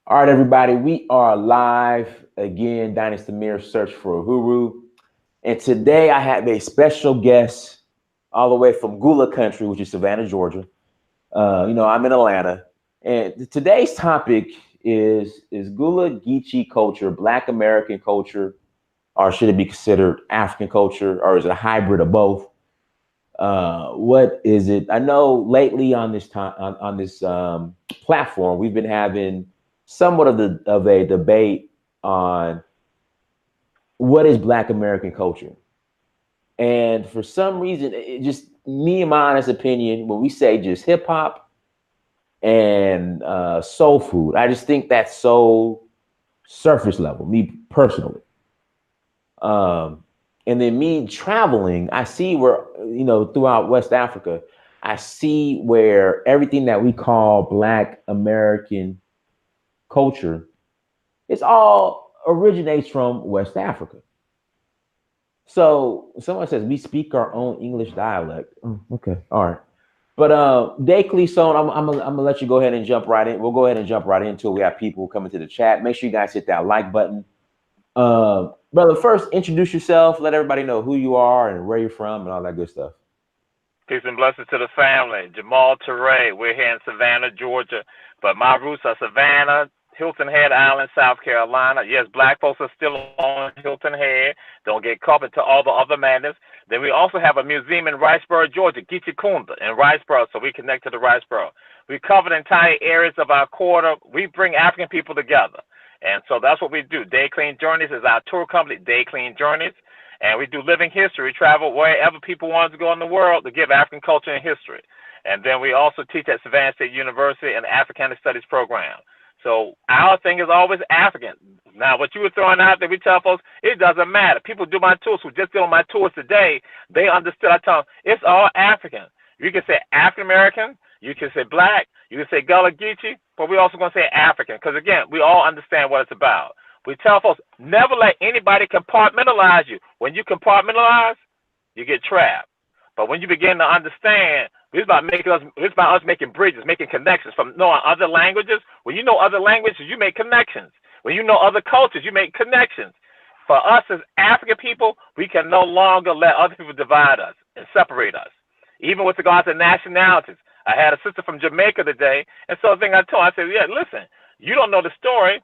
All right, everybody, we are live again. Dynasty Mirror Search for Uhuru. And today I have a special guest all the way from Gullah country, which is Savannah, Georgia. I'm in Atlanta. And today's topic is Gullah Geechee culture, Black American culture, or should it be considered African culture, or is it a hybrid of both? What is it? I know lately on this time on this platform, we've been having somewhat of a debate on what is Black American culture, and for some reason, it just me and my honest opinion, when we say just hip hop and soul food, I just think that's so surface level. Me personally. Um, and then me traveling, I see where, throughout West Africa, I see where everything that we call Black American culture, it's all originates from West Africa. So someone says we speak our own English dialect. Oh, okay, all right. But Dakely, so I'm gonna let you go ahead and jump right in. We'll go ahead and jump right into it. We have people coming to the chat. Make sure you guys hit that like button. Brother, first introduce yourself. Let everybody know who you are and where you're from and all that good stuff. Peace and blessings to the family. Jamal Toure. We're here in Savannah, Georgia, but my roots are Savannah, Hilton Head Island, South Carolina. Yes, black folks are still on Hilton Head. Don't get caught into all the other madness. Then we also have a museum in Riceboro, Georgia, Geechee in Riceboro, so we connect to the Riceboro. We cover the entire areas of our quarter. We bring African people together. And so that's what we do. Day Clean Journeys is our tour company, Day Clean Journeys. And we do living history, travel wherever people want to go in the world to give African culture and history. And then we also teach at Savannah State University in the Africana Studies program. So our thing is always African. Now, what you were throwing out there, we tell folks, it doesn't matter. People do my tours, who just did on my tours today, they understood. I tell them, it's all African. You can say African American, you can say Black, you can say Gullah Geechee, but we're also going to say African, because, again, we all understand what it's about. We tell folks, never let anybody compartmentalize you. When you compartmentalize, you get trapped. But when you begin to understand, it's about us making bridges, making connections from knowing other languages. When you know other languages, you make connections. When you know other cultures, you make connections. For us as African people, we can no longer let other people divide us and separate us, even with regards to nationalities. I had a sister from Jamaica today, and so the thing I told her, I said, yeah, listen, you don't know the story.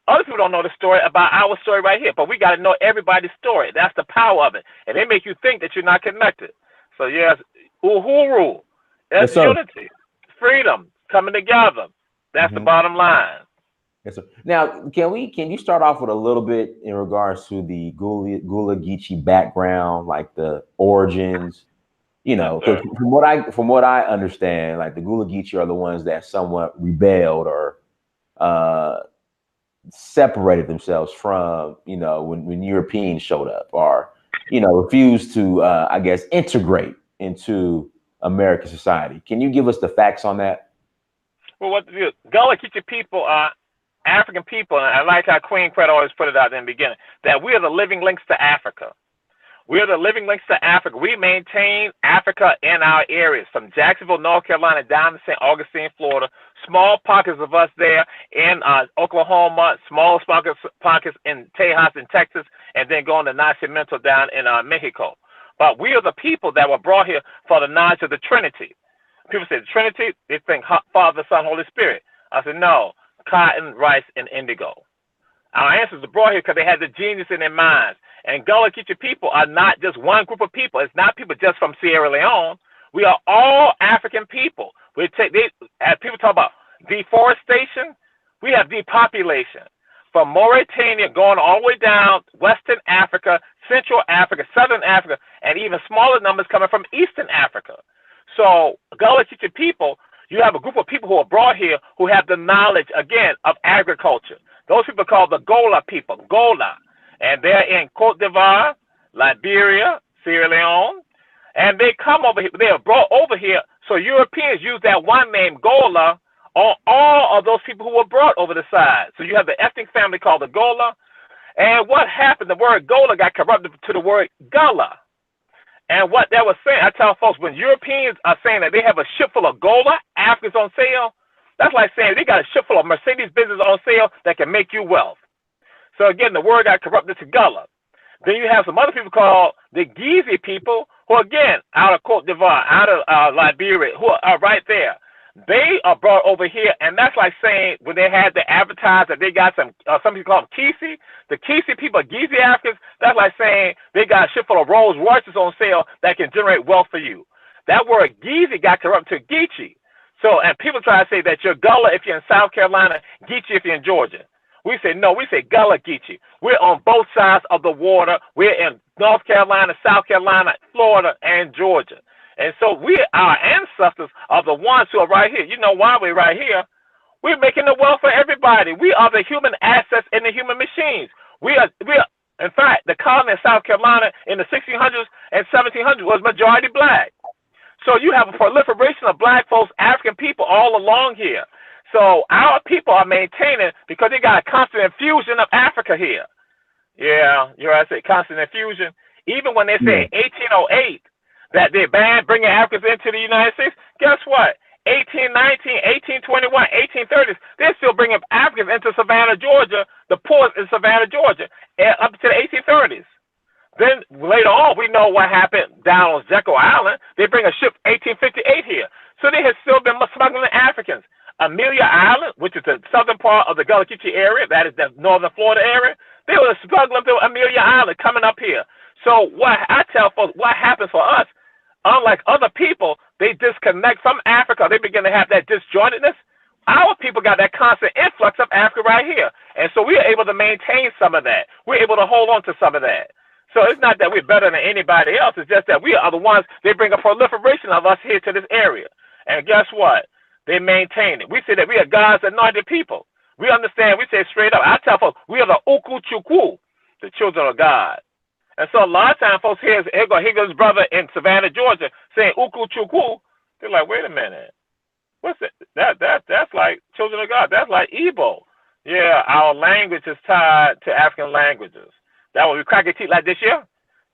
Other people don't know the story about our story right here, but we got to know everybody's story. That's the power of it. And they make you think that you're not connected. So, yes, Uhuru. That's Yes, unity, freedom, coming together. That's the bottom line. Yes, sir. Now, can you start off with a little bit in regards to the Gullah Geechee background, like the origins? Because from what I understand, like the Gullah Geechee are the ones that somewhat rebelled or separated themselves from, when Europeans showed up, or, refused to, I guess, integrate into American society. Can you give us the facts on that? Well, what the Gullah Geechee people are African people, and I like how Queen Credit always put it out in the beginning, that we are the living links to Africa. We are the living links to Africa. We maintain Africa in our areas, from Jacksonville, North Carolina, down to St. Augustine, Florida. Small pockets of us there in Oklahoma, small pockets in Tejas in Texas, and then going to Nacimiento down in Mexico. But we are the people that were brought here for the knowledge of the Trinity. People say the Trinity, they think Father, Son, Holy Spirit. I said, no, cotton, rice, and indigo. Our ancestors were brought here because they had the genius in their minds. And Gullah Geechee people are not just one group of people. It's not people just from Sierra Leone. We are all African people. As people talk about deforestation, we have depopulation. From Mauritania going all the way down, Western Africa, Central Africa, Southern Africa, and even smaller numbers coming from Eastern Africa. So Gullah Geechee people, you have a group of people who are brought here who have the knowledge, again, of agriculture. Those people are called the Gullah people, Gullah. And they're in Cote d'Ivoire, Liberia, Sierra Leone. And they come over here, they are brought over here. So Europeans use that one name, Gullah, on all of those people who were brought over the side. So you have the ethnic family called the Gullah. And what happened, the word Gullah got corrupted to the word Gullah. And what that was saying, I tell folks, when Europeans are saying that they have a ship full of Gullah Africans on sale, That's like saying they got a ship full of Mercedes business on sale that can make you wealth. So again, the word got corrupted to Gullah. Then you have some other people called the Geechee people, who again, out of Cote d'Ivoire, out of Liberia, who are right there. They are brought over here, and that's like saying when they had the advertise that they got some people call them Keesee. The Keesee people are Geechee Africans. That's like saying they got a ship full of Rolls Royces on sale that can generate wealth for you. That word Geechee got corrupted to Geechee. So, and people try to say that you're Gullah if you're in South Carolina, Geechee if you're in Georgia. We say no, we say Gullah Geechee. We're on both sides of the water. We're in North Carolina, South Carolina, Florida, and Georgia. And so our ancestors are the ones who are right here. You know why we're right here? We're making the wealth for everybody. We are the human assets in the human machines. We are, in fact, the colony of South Carolina in the 1600s and 1700s was majority black. So you have a proliferation of black folks, African people all along here. So our people are maintaining because they got a constant infusion of Africa here. Yeah, you're right. I say constant infusion. Even when they say 1808 that they banned bringing Africans into the United States, guess what? 1819, 1821, 1830s, they're still bringing Africans into Savannah, Georgia, the ports in Savannah, Georgia, up to the 1830s. Then later on, we know what happened down on Jekyll Island. They bring a ship 1858 here. So they have still been smuggling Africans. Amelia Island, which is the southern part of the Gullah Geechee area, that is the northern Florida area, they were smuggling through Amelia Island coming up here. So what I tell folks, what happens for us, unlike other people, they disconnect from Africa. They begin to have that disjointedness. Our people got that constant influx of Africa right here. And so we are able to maintain some of that. We're able to hold on to some of that. So it's not that we're better than anybody else. It's just that we are the ones, they bring a proliferation of us here to this area. And guess what? They maintain it. We say that we are God's anointed people. We understand, we say straight up, I tell folks, we are the UkwuChukwu, the children of God. And so a lot of times folks hear his brother in Savannah, Georgia, saying UkwuChukwu. They're like, wait a minute. What's it? That's like children of God. That's like Igbo. Yeah, our language is tied to African languages. That when we crack a teeth like this year,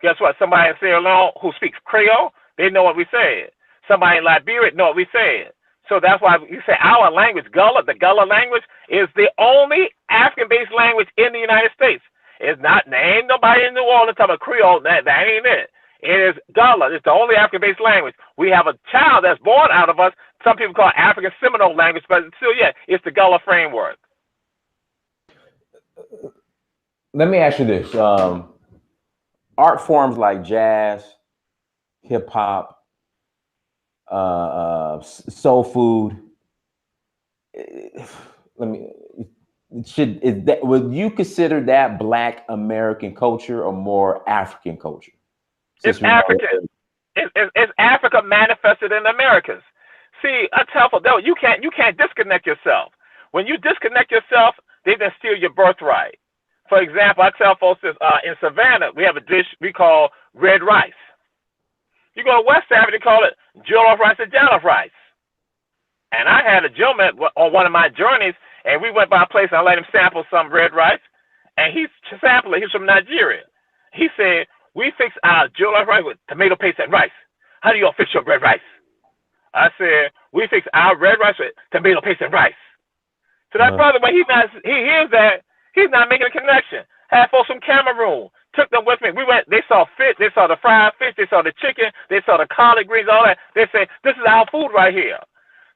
guess what? Somebody in Sierra Leone who speaks Creole, they know what we said. Somebody in Liberia know what we said. So that's why you say our language, Gullah, the Gullah language, is the only African-based language in the United States. It's not, there ain't nobody in New Orleans talking about Creole, that ain't it. It is Gullah. It's the only African-based language. We have a child that's born out of us. Some people call it African Seminole language, but still, yeah, it's the Gullah framework. Let me ask you this. Art forms like jazz, hip hop, soul food. Would you consider that Black American culture or more African culture? It's African. It's Africa manifested in the Americas. See, I tell folks, you can't disconnect yourself. When you disconnect yourself, they then steal your birthright. For example, I tell folks this, in Savannah, we have a dish we call red rice. You go to West Africa, they call it jollof rice or jollof rice. And I had a gentleman on one of my journeys, and we went by a place and I let him sample some red rice. And he sampled it. He's from Nigeria. He said, we fix our jollof rice with tomato paste and rice. How do you all fix your red rice? I said, we fix our red rice with tomato paste and rice. So that brother, when he hears that, he's not making a connection. Had folks from Cameroon, took them with me. We went, they saw fish, they saw the fried fish, they saw the chicken, they saw the collard greens, all that. They said, this is our food right here.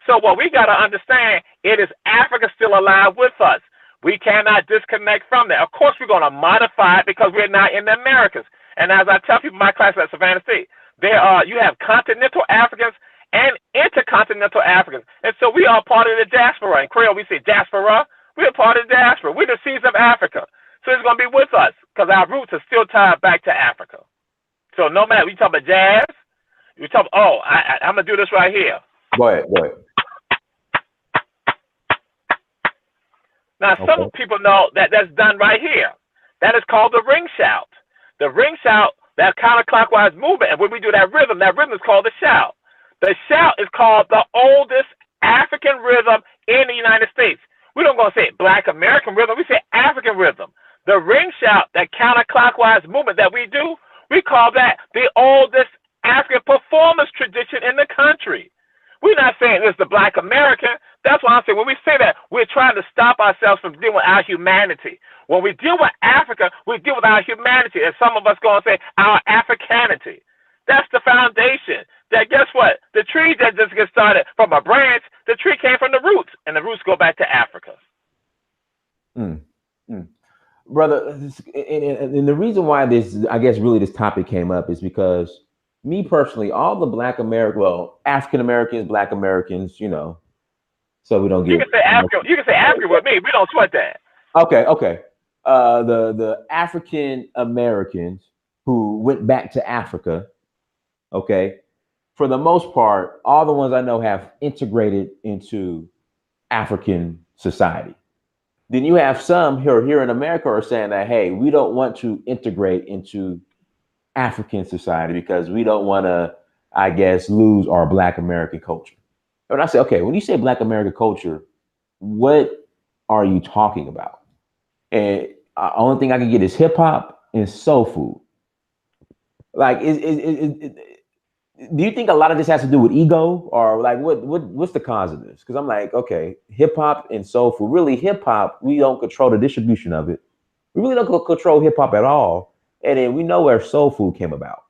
So what we got to understand, it is Africa still alive with us. We cannot disconnect from that. Of course, we're going to modify it because we're not in the Americas. And as I tell people in my class at Savannah State, you have continental Africans and intercontinental Africans. And so we are part of the diaspora. In Creole, we say diaspora. We're part of the diaspora. We're the seeds of Africa. So it's going to be with us because our roots are still tied back to Africa. So no matter, we talk about jazz, we talk, I'm going to do this right here. Go ahead. Now, some people know that that's done right here. That is called the ring shout. The ring shout, that counterclockwise movement, and when we do that rhythm is called the shout. The shout is called the oldest African rhythm in the United States. We don't go say Black American rhythm, we say African rhythm. The ring shout, that counterclockwise movement that we do, we call that the oldest African performance tradition in the country. We're not saying it's the Black American. That's why I'm saying when we say that, we're trying to stop ourselves from dealing with our humanity. When we deal with Africa, we deal with our humanity, and some of us going to say our Africanity. That's the foundation. That guess what? The tree that just gets started from a branch, the tree came from the roots, and the roots go back to Africa. Brother, and the reason why this, I guess, really this topic came up is because me personally, all the Black American, well, African Americans, Black Americans, you know, so we don't get. You can say African. You can say African with me. We don't sweat that. Okay. The African Americans who went back to Africa, okay, for the most part, all the ones I know have integrated into African society. Then you have some here in America are saying that, hey, we don't want to integrate into African society because we don't want to, I guess, lose our Black American culture. And I say, okay, when you say Black American culture, what are you talking about? And the only thing I can get is hip hop and soul food. Like, do you think a lot of this has to do with ego, or like what's the cause of this? Because I'm like, okay, hip hop and soul food. Really, hip hop, we don't control the distribution of it. We really don't control hip hop at all. And then we know where soul food came about.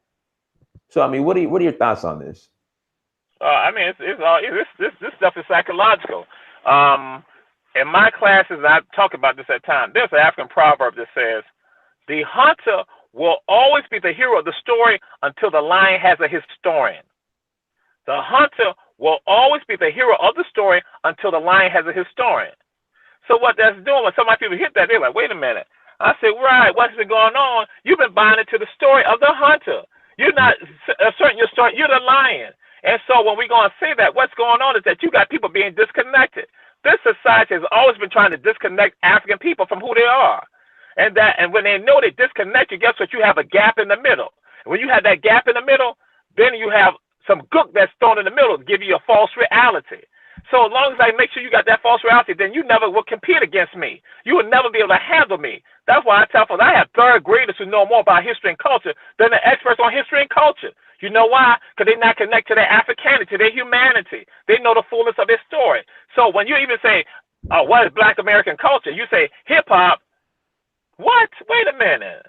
So I mean, what are your thoughts on this? I mean, this stuff is psychological. In my classes, I talk about this at times. There's an African proverb that says, "The hunter will always be the hero of the story until the lion has a historian." The hunter will always be the hero of the story until the lion has a historian. So what that's doing, when some of my people hit that, they're like, wait a minute. I said, right, what's been going on? You've been buying into the story of the hunter. You're not asserting your story. You're the lion. And so when we're going to say that, what's going on is that you got people being disconnected. This society has always been trying to disconnect African people from who they are. And when they know they disconnect you, guess what? You have a gap in the middle. And when you have that gap in the middle, then you have some gook that's thrown in the middle to give you a false reality. So as long as I make sure you got that false reality, then you never will compete against me. You will never be able to handle me. That's why I tell folks I have third graders who know more about history and culture than the experts on history and culture. You know why? Because they're not connected to their Africanity, to their humanity. They know the fullness of their story. So when you even say, what is Black American culture? You say hip-hop. What? Wait a minute.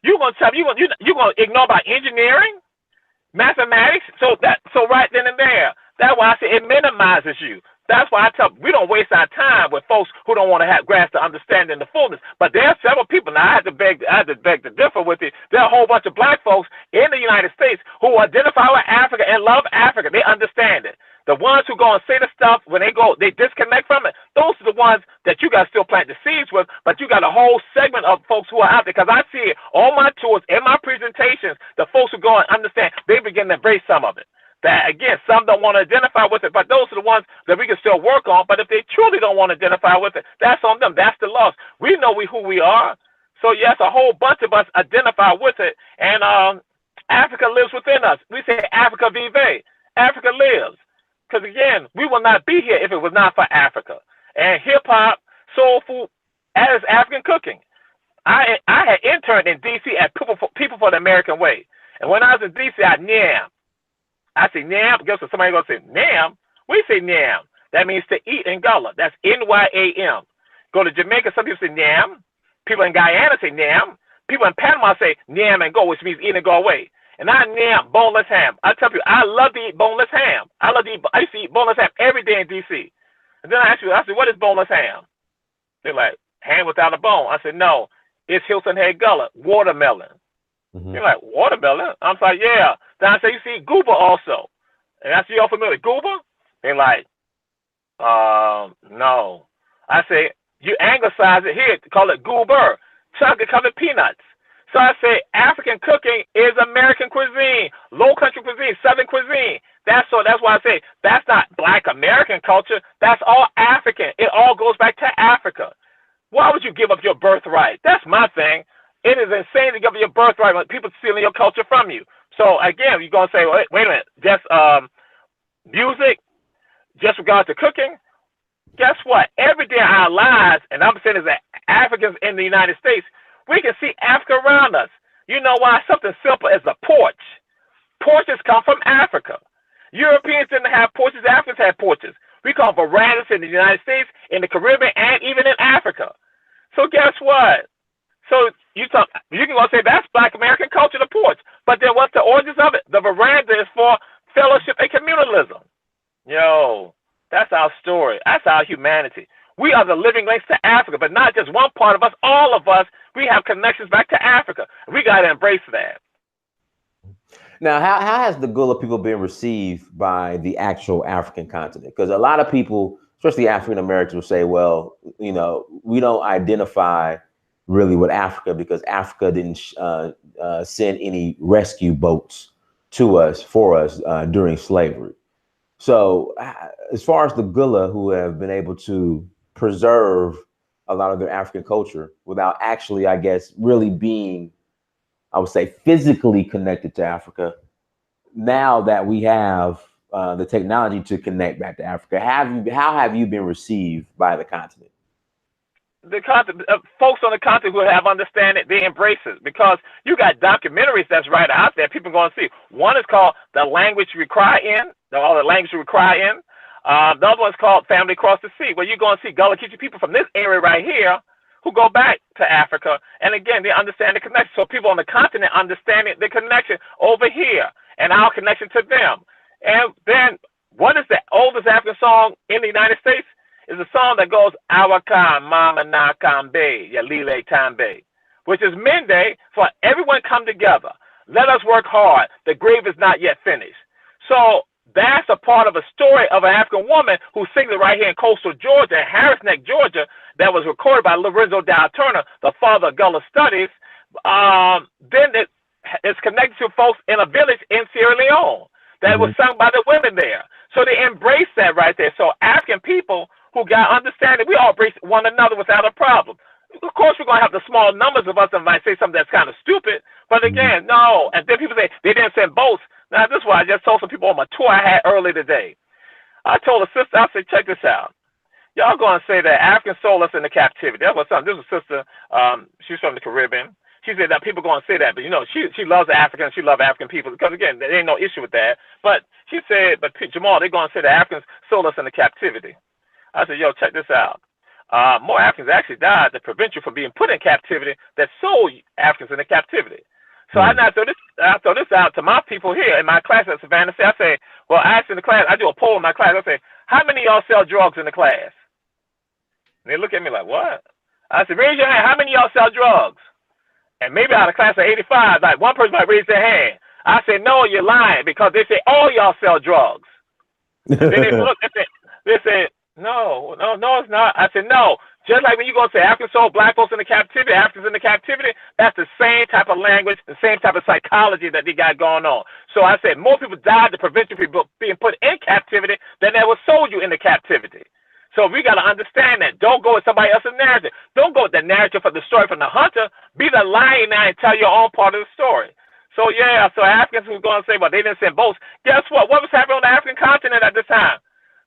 You're gonna ignore about engineering, mathematics? So right then and there. That's why I say it minimizes you. That's why I tell we don't waste our time with folks who don't want to grasp the understanding, the fullness. But there are several people. Now I had to beg to differ with you. There are a whole bunch of Black folks in the United States who identify with Africa and love Africa. They understand it. The ones who go and say the stuff when they disconnect from it. Those are the ones that you got to still plant the seeds with. But you got a whole segment of folks who are out there, because I see it on my tours, in my presentations. The folks who go and understand, they begin to embrace some of it. That again, some don't want to identify with it, but those are the ones that we can still work on. But if they truly don't want to identify with it, that's on them. That's the loss. We know who we are. So yes, a whole bunch of us identify with it, and Africa lives within us. We say Africa vive. Africa lives. Because again, we will not be here if it was not for Africa. And hip hop, soul food, as African cooking. I had interned in D.C. at People for the American Way, and when I was in D.C., I nyam. I say nyam. Guess what? Somebody gonna say nyam. We say nyam. That means to eat in Gullah. That's N-Y-A-M. Go to Jamaica, some people say nyam. People in Guyana say nyam. People in Panama say nyam and go, which means eat and go away. And I nyam boneless ham. I tell you, I love to eat boneless ham. I used to eat boneless ham every day in D.C. And then I said, what is boneless ham? They're like, ham without a bone. I said, no, it's Hilton Head Gullah, watermelon. Mm-hmm. You're like, watermelon? I'm like, yeah. Then I say, you see Gullah also. And I say, y'all familiar with Gullah? They're like, no. I say, you anglicize it here, call it goober, chocolate-covered peanuts. So I say African cooking is American cuisine, low country cuisine, southern cuisine. That's why I say that's not Black American culture. That's all African. It all goes back to Africa. Why would you give up your birthright? That's my thing. It is insane to give up your birthright when people stealing your culture from you. So again, you're gonna say, wait a minute, just music, just regard to cooking. Guess what? Every day in our lives, and I'm saying as Africans in the United States, we can see Africa around us. You know why? Something simple as a porch. Porches come from Africa. Europeans didn't have porches. Africans had porches. We call them verandas in the United States, in the Caribbean, and even in Africa. So guess what? So you can go say that's Black American culture, the porch. But then what's the origins of it? The veranda is for fellowship and communalism. Yo, that's our story. That's our humanity. We are the living links to Africa, but not just one part of us, all of us. We have connections back to Africa. We got to embrace that. Now, how has the Gullah people been received by the actual African continent? Because a lot of people, especially African Americans, will say, well, you know, we don't identify really with Africa because Africa didn't send any rescue boats to us, for us during slavery. So as far as the Gullah who have been able to preserve a lot of their African culture without actually, I guess, really being, I would say, physically connected to Africa, now that we have the technology to connect back to Africa, how have you been received by the continent? The continent, folks on the continent who have understand it, they embrace it, because you got documentaries that's right out there. People are going to see. One is called The Language We Cry In, The Language We Cry In. The other one's called Family Across the Sea, where you're going to see Gullah Geechee people from this area right here who go back to Africa. And again, they understand the connection. So people on the continent understand the connection over here and our connection to them. And then what is the oldest African song in the United States? Is a song that goes, Awaka Mama Na Kambe, Yalile Tambe, which is Mende for everyone come together. Let us work hard. The grave is not yet finished. So that's a part of a story of an African woman who sings it right here in coastal Georgia, Harris Neck, Georgia, that was recorded by Lorenzo Dow Turner, the father of Gullah Studies. Then it's connected to folks in a village in Sierra Leone that was sung by the women there. So they embrace that right there. So African people who got understanding, we all embrace one another without a problem. Of course, we're going to have the small numbers of us that might say something that's kind of stupid. But again, no. And then people say they didn't send boats. Now, this is why I just told some people on my tour I had earlier today. I told a sister, I said, check this out. Y'all going to say that Africans sold us into captivity. That was something. This was a sister. She's from the Caribbean. She said that people going to say that. But, you know, she loves Africans. She loves African people. Because, again, there ain't no issue with that. But she said, but Jamal, they're going to say that Africans sold us into captivity. I said, yo, check this out. More Africans actually died to prevent you from being put in captivity that sold Africans into captivity. So I throw this out to my people here in my class at Savannah. I say, well, I asked in the class, I do a poll in my class. I say, how many of y'all sell drugs in the class? And they look at me like, what? I said, raise your hand. How many of y'all sell drugs? And maybe out of the class of 85, like one person might raise their hand. I said, no, you're lying, because they say all y'all sell drugs. Then they look, they say, no, it's not. I said, no. Just like when you go and say Africans sold black folks into captivity, Africans into captivity, that's the same type of language, the same type of psychology that they got going on. So I said more people died to prevent you from being put in captivity than they ever sold you into captivity. So we got to understand that. Don't go with somebody else's narrative. Don't go with the narrative for the story from the hunter. Be the lion now and tell your own part of the story. So yeah, so Africans who going to say, well, they didn't send boats. Guess what? What was happening on the African continent at this time?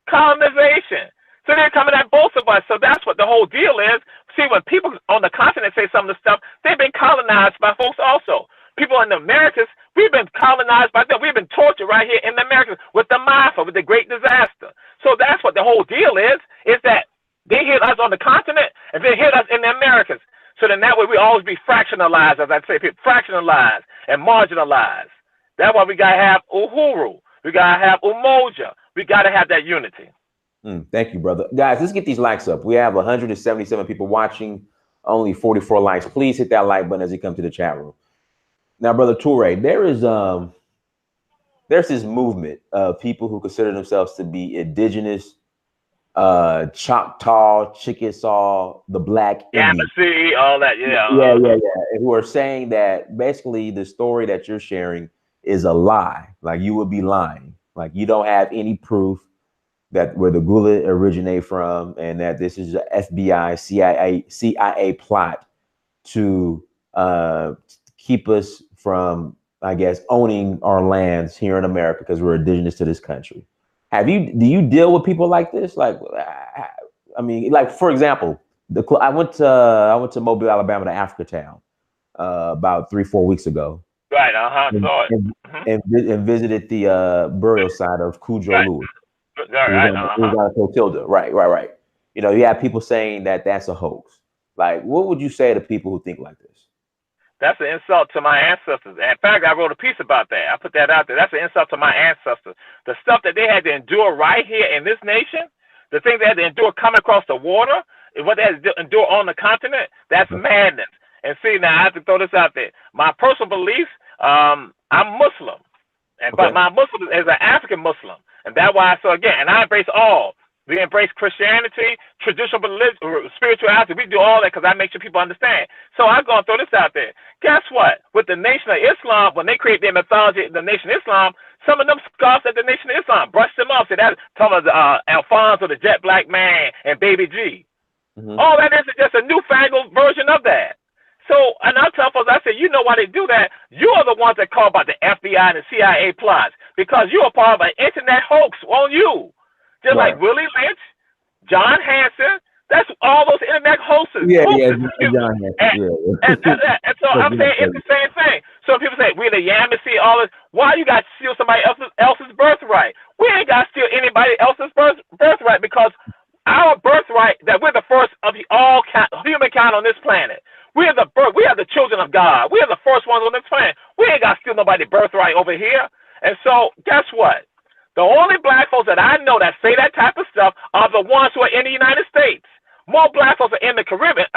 Colonization. So they're coming at both of us. So that's what the whole deal is. See, when people on the continent say some of the stuff, they've been colonized by folks also. People in the Americas, we've been colonized by them. We've been tortured right here in the Americas with the Mafia, with the Great Disaster. So that's what the whole deal is that they hit us on the continent and they hit us in the Americas. So then that way we always be fractionalized, as I say, fractionalized and marginalized. That's why we got to have Uhuru. We got to have Umoja. We got to have that unity. Thank you, brother. Guys, let's get these likes up. We have 177 people watching, only 44 likes. Please hit that like button as you come to the chat room. Now, Brother Toure, there's this movement of people who consider themselves to be indigenous, Choctaw, Chickasaw, the Black Indian. Yamasee, all that, Yeah. Who are saying that basically the story that you're sharing is a lie. Like you would be lying. Like you don't have any proof that where the Gullah originate from, and that this is a FBI, CIA plot to keep us from, I guess, owning our lands here in America because we're indigenous to this country. Do you deal with people like this? Like, I mean, like for example, I went to Mobile, Alabama, to Africatown about 3-4 weeks ago, Right. and, Saw it. and, and visited the burial site of Cujo Right. Lewis, Right. who was on Clotilda. Right. You know, you have people saying that that's a hoax. Like, what would you say to people who think like this? That's an insult to my ancestors. In fact, I wrote a piece about that. I put that out there. That's an insult to my ancestors. The stuff that they had to endure right here in this nation, the things they had to endure coming across the water, and what they had to endure on the continent, that's madness. And see, now I have to throw this out there. My personal beliefs, I'm Muslim. But my Muslim is an African Muslim. And that's why, so again, and I embrace all. We embrace Christianity, traditional spirituality. We do all that because I make sure people understand. So I'm going to throw this out there. Guess what? With the Nation of Islam, when they create their mythology, the Nation of Islam, some of them scoffs at the Nation of Islam, brush them off. Say that, talking about Alfonso, the Jet Black Man, and Baby G. All that is just a newfangled version of that. So, and I tell folks, I say, you know why they do that? You are the ones that call about the FBI and the CIA plots because you are part of an internet hoax on you. Just like Willie Lynch, John Hanson, that's all those internet hoaxes. John Hanson. And so I'm saying it's the same thing. So people say, we're the Yamasee, all this. Why you got to steal somebody else's birthright? We ain't got to steal anybody else's birthright because our birthright, that we're the first of all humankind on this planet. We are the children of God. We are the first ones on this planet. We ain't got to steal nobody's birthright over here. And so guess what? The only black folks that I know that say that type of stuff are the ones who are in the United States. More black folks are in the Caribbean,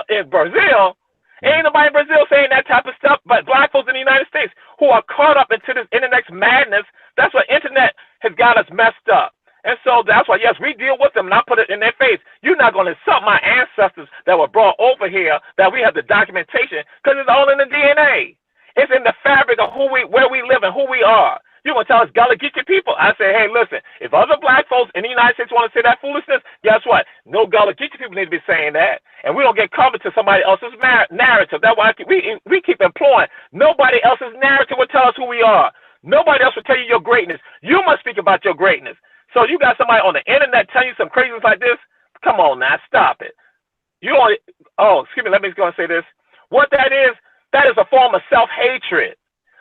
in Brazil. Ain't nobody in Brazil saying that type of stuff, but black folks in the United States who are caught up into this internet madness. That's what internet has got us messed up. And so that's why, yes, we deal with them, and I put it in their face. You're not going to insult my ancestors that were brought over here, that we have the documentation, because it's all in the DNA. It's in the fabric of where we live and who we are. You're going to tell us Gullah Geechee people. I say, hey, listen, if other black folks in the United States want to say that foolishness, guess what? No Gullah Geechee people need to be saying that. And we don't get covered to somebody else's narrative. That's why we keep employing. Nobody else's narrative will tell us who we are. Nobody else will tell you your greatness. You must speak about your greatness. So you got somebody on the internet telling you some craziness like this? Come on now, stop it. Excuse me, let me go and say this. What that is a form of self-hatred.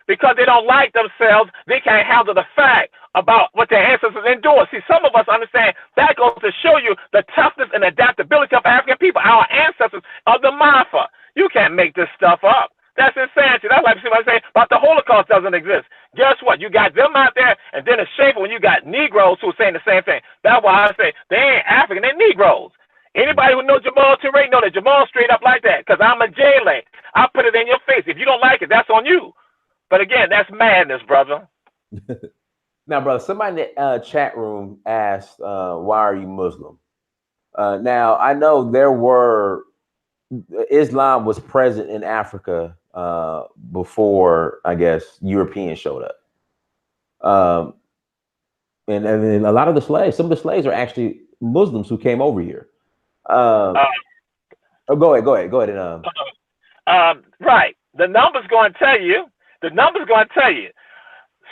Because they don't like themselves, they can't handle the fact about what their ancestors endured. See, some of us understand that goes to show you the toughness and adaptability of African people. Our ancestors are the Mafa. You can't make this stuff up. That's insanity. That's like somebody saying about the Holocaust doesn't exist. Guess what? You got them out there, and then it's shameful when you got Negroes who are saying the same thing. That's why I say they ain't African, they're Negroes. Anybody who knows Toure know that Jamal straight up like that, because I'm a J-Lay. I put it in your face. If you don't like it, that's on you. But again, that's madness, brother. Now, brother, somebody in the chat room asked, why are you Muslim? Now, I know Islam was present in Africa before, I guess, Europeans showed up. And a lot of the slaves, some of the slaves are actually Muslims who came over here. Go ahead. Right. The numbers going to tell you.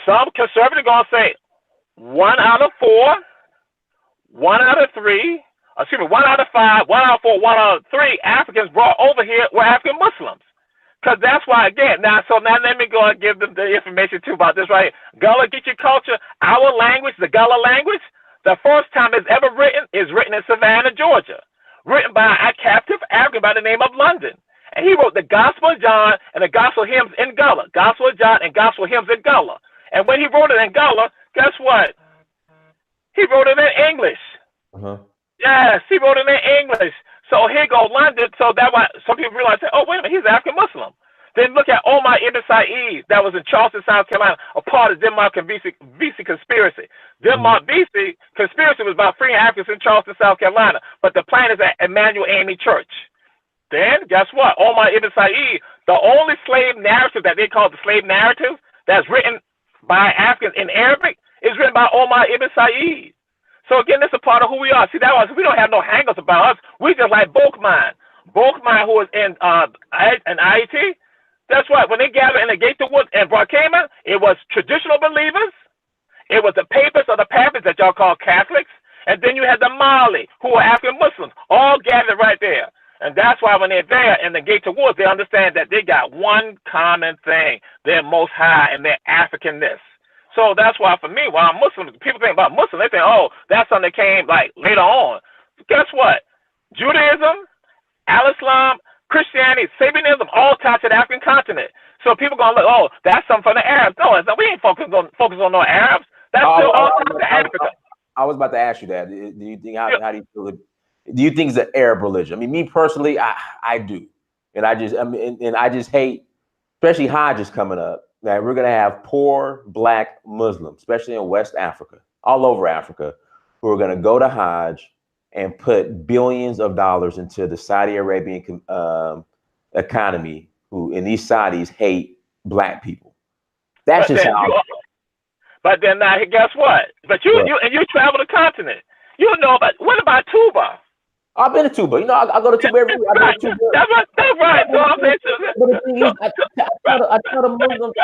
Some conservatives going to say 1 out of 4, 1 out of 3, 1 out of 5, 1 out of 4, 1 out of 3 Africans brought over here were African Muslims. Because that's why, again, now let me go and give them the information too about this right here. Gullah Geechee culture, our language, the Gullah language, the first time it's ever written is written in Savannah, Georgia, written by a captive African by the name of London. And he wrote the Gospel of John and the Gospel hymns in Gullah. Gospel of John and Gospel hymns in Gullah. And when he wrote it in Gullah, guess what? He wrote it in English. Yes, he wrote it in English. So here go London. So that's why some people realize, oh, wait a minute, he's African Muslim. Then look at Omar Ibn Said, that was in Charleston, South Carolina, a part of Denmark and VC conspiracy. Denmark VC conspiracy was about freeing Africans in Charleston, South Carolina. But the plan is at Emmanuel AME Church. Then, guess what? Omar Ibn Said, the only slave narrative that they call the slave narrative that's written by Africans in Arabic is written by Omar Ibn Said. So again, this is a part of who we are. See, that was, we don't have no hang-ups about us. We just like Bokman. Bokman, who was in IET, that's right. When they gathered in the Gate to Woods and Brockhamer, it was traditional believers. It was the papists or the papists that y'all call Catholics. And then you had the Mali, who were African Muslims, all gathered right there. And that's why when they're there in the gate to wars, they understand that they got one common thing. They're most high and they're Africanness. So that's why for me, while I'm Muslim, people think about Muslim, they think, oh, that's something that came like later on. Guess what? Judaism, Al-Islam, Christianity, Sabianism, all tied to the African continent. So people going to look, oh, that's something from the Arabs. No, we ain't focus on no Arabs. That's still all tied to Africa. I was about to ask you that. Do you think how do you feel? Do you think it's an Arab religion? I mean, me personally, I do, and I just hate, especially Hajj is coming up. Now we're gonna have poor Black Muslims, especially in West Africa, all over Africa, who are gonna go to Hajj and put billions of dollars into the Saudi Arabian economy, who in these Saudis hate Black people. That's just how. But then now, guess what? But you travel the continent. You know about what about Tuba? I've been to Tuba. You know, I go to Tuba every week. Right. That's right. So I'm saying, but the thing is, I tell the Muslims,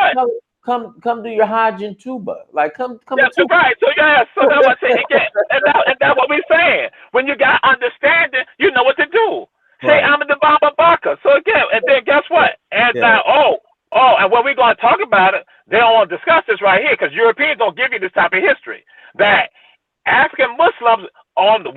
come do your Hajj in Tuba. Like, come. That's right. So yeah. So that's what I'm saying again. And that's what we're saying. When you got understanding, you know what to do. Say, I'm in the Baba Baka. So again, and then guess what? And and when we're going to talk about it, they don't want to discuss this right here because Europeans don't give you this type of history. That African Muslims in the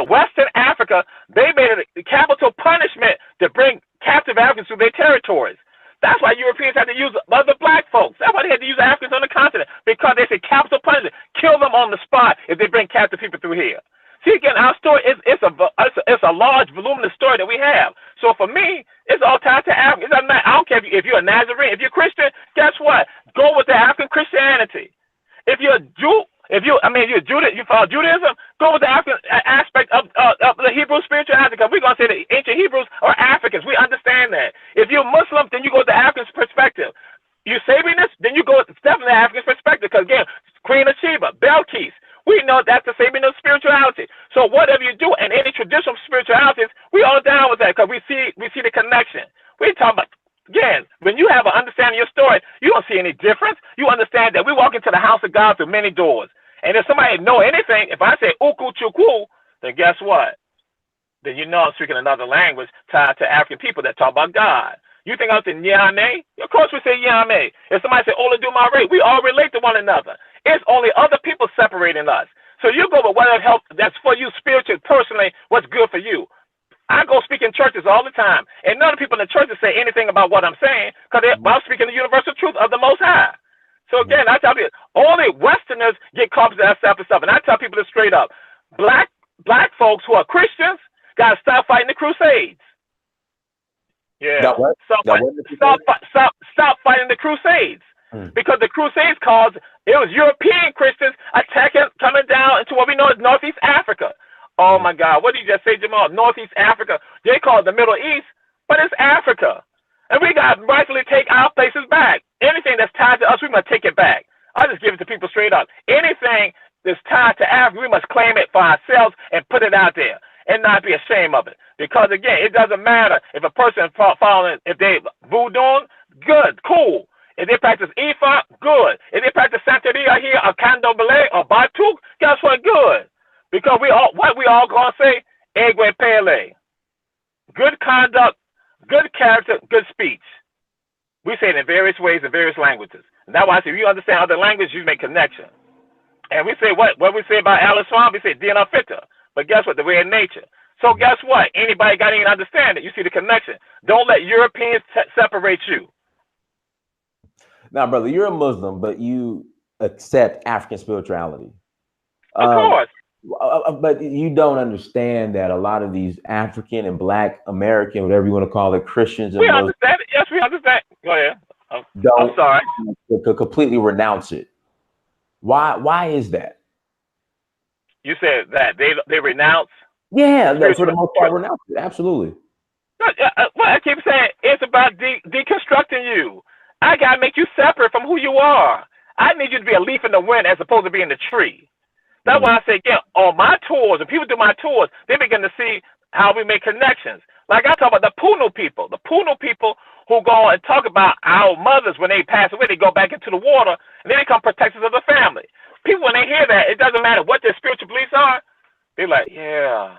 Western Africa, they made it a capital punishment to bring captive Africans to their territories. That's why Europeans had to use other Black folks. That's why they had to use Africans on the continent, because they said capital punishment, kill them on the spot if they bring captive people through here. See, again, our story is a large, voluminous story that we have. So for me, it's all tied to Africa. I don't care if you're a Nazarene, if you're Christian. Guess what? Go with the African Christianity. If you're a Jew, you follow Judaism, go with the African aspect of the Hebrew spirituality. Because we're gonna say the ancient Hebrews are Africans. We understand that. If you're Muslim, then you go with the African perspective. You Sabianist, then you go with definitely the African perspective. Because again, Queen of Sheba, Belkis. We know that's the same in spirituality. So whatever you do in any traditional spiritualities, we all down with that because we see the connection. We talk about, again, when you have an understanding of your story, you don't see any difference. You understand that we walk into the house of God through many doors. And if somebody know anything, if I say UkwuChukwu, then guess what? Then you know I'm speaking another language tied to African people that talk about God. You think I was in Yame? Of course we say Yame. If somebody say Oladumare, we all relate to one another. It's only other people separating us. So you go with whatever help that's for you spiritually, personally, what's good for you. I go speak in churches all the time, and none of the people in the churches say anything about what I'm saying because I'm speaking the universal truth of the Most High. So again, I tell people, only Westerners get caught up in that type of stuff, and I tell people this straight up: black folks who are Christians gotta stop fighting the Crusades. Yeah, stop fighting the Crusades. Because the Crusades it was European Christians attacking, coming down into what we know as Northeast Africa. Oh my God, what did you just say, Jamal? Northeast Africa. They call it the Middle East, but it's Africa. And we got to rightfully take our places back. Anything that's tied to us, we must take it back. I just give it to people straight up. Anything that's tied to Africa, we must claim it for ourselves and put it out there and not be ashamed of it. Because again, it doesn't matter if a person following, if they voodoo, good, cool. If they practice Ifa, good. If they practice Santeria here, or Candomblé, or Batuk, guess what? Good. Because we all gonna say, Egbe Pele. Good conduct, good character, good speech. We say it in various ways, in various languages. And that's why I say, if you understand other languages, you make connection. And we say what we say about Al-Islam, we say Dina Fita. But guess what? The way of nature. So guess what? Anybody got any understanding? You see the connection. Don't let Europeans separate you. Now, brother, you're a Muslim, but you accept African spirituality. Of course. But you don't understand that a lot of these African and Black American, whatever you want to call it, Christians and we understand it. Yes, we understand. Go ahead. I'm sorry. Completely renounce it. Why is that? You said that they renounce? Yeah, for the most part, renounce it. Absolutely. Well, I keep saying it's about deconstructing you. I gotta make you separate from who you are. I need you to be a leaf in the wind as opposed to being the tree. That's why I say again, on my tours, when people do my tours, they begin to see how we make connections. Like I talk about the Puno people who go and talk about our mothers when they pass away, they go back into the water and then they become protectors of the family. People, when they hear that, it doesn't matter what their spiritual beliefs are, they're like, yeah.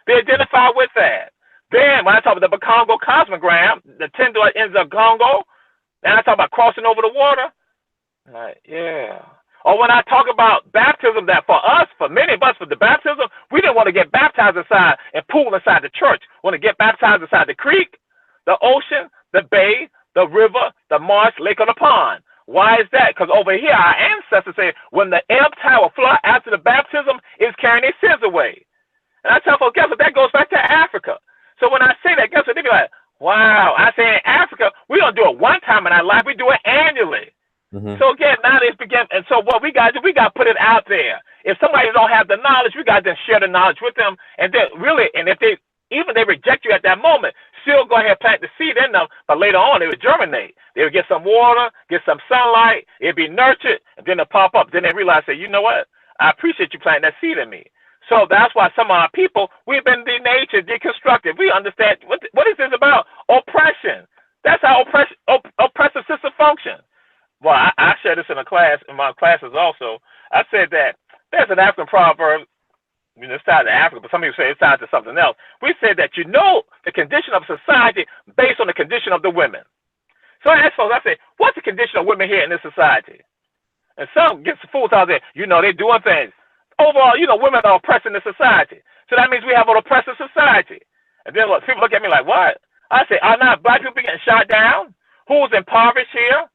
They identify with that. Then when I talk about the Congo cosmogram, the 10 ends of Congo, and I talk about crossing over the water, like, yeah. Or when I talk about baptism, that for us, for many of us, for the baptism, we didn't want to get baptized inside and pool inside the church. We want to get baptized inside the creek, the ocean, the bay, the river, the marsh, lake, or the pond. Why is that? Because over here, our ancestors say when the ebb tide will flood after the baptism, it's carrying their sins away. And I tell folks, guess what? That goes back to Africa. So when I say that, guess what? They be like, wow. I say in Africa, we don't do it one time in our life. We do it annually. So again, now they begin, and so what we got to do, we got to put it out there. If somebody don't have the knowledge, we got to then share the knowledge with them, and then really, and if they even they reject you at that moment, still go ahead and plant the seed in them, but later on they would germinate. They would get some water, get some sunlight, it'd be nurtured, and then it'll pop up. Then they realize, say, you know what? I appreciate you planting that seed in me. So that's why some of our people, we've been denatured, deconstructed. We understand what is this about? Oppression. That's how oppressive system functions. Well, I share this in my classes also. I said that there's an African proverb, it's tied to Africa, but some people say it's tied to something else. We said that you know the condition of society based on the condition of the women. So I asked folks, I said, what's the condition of women here in this society? And some get fools out there, they're doing things. Overall, women are oppressing the society. So that means we have an oppressive society. And then people look at me like, what? I say, are not black people getting shot down? Who's impoverished here?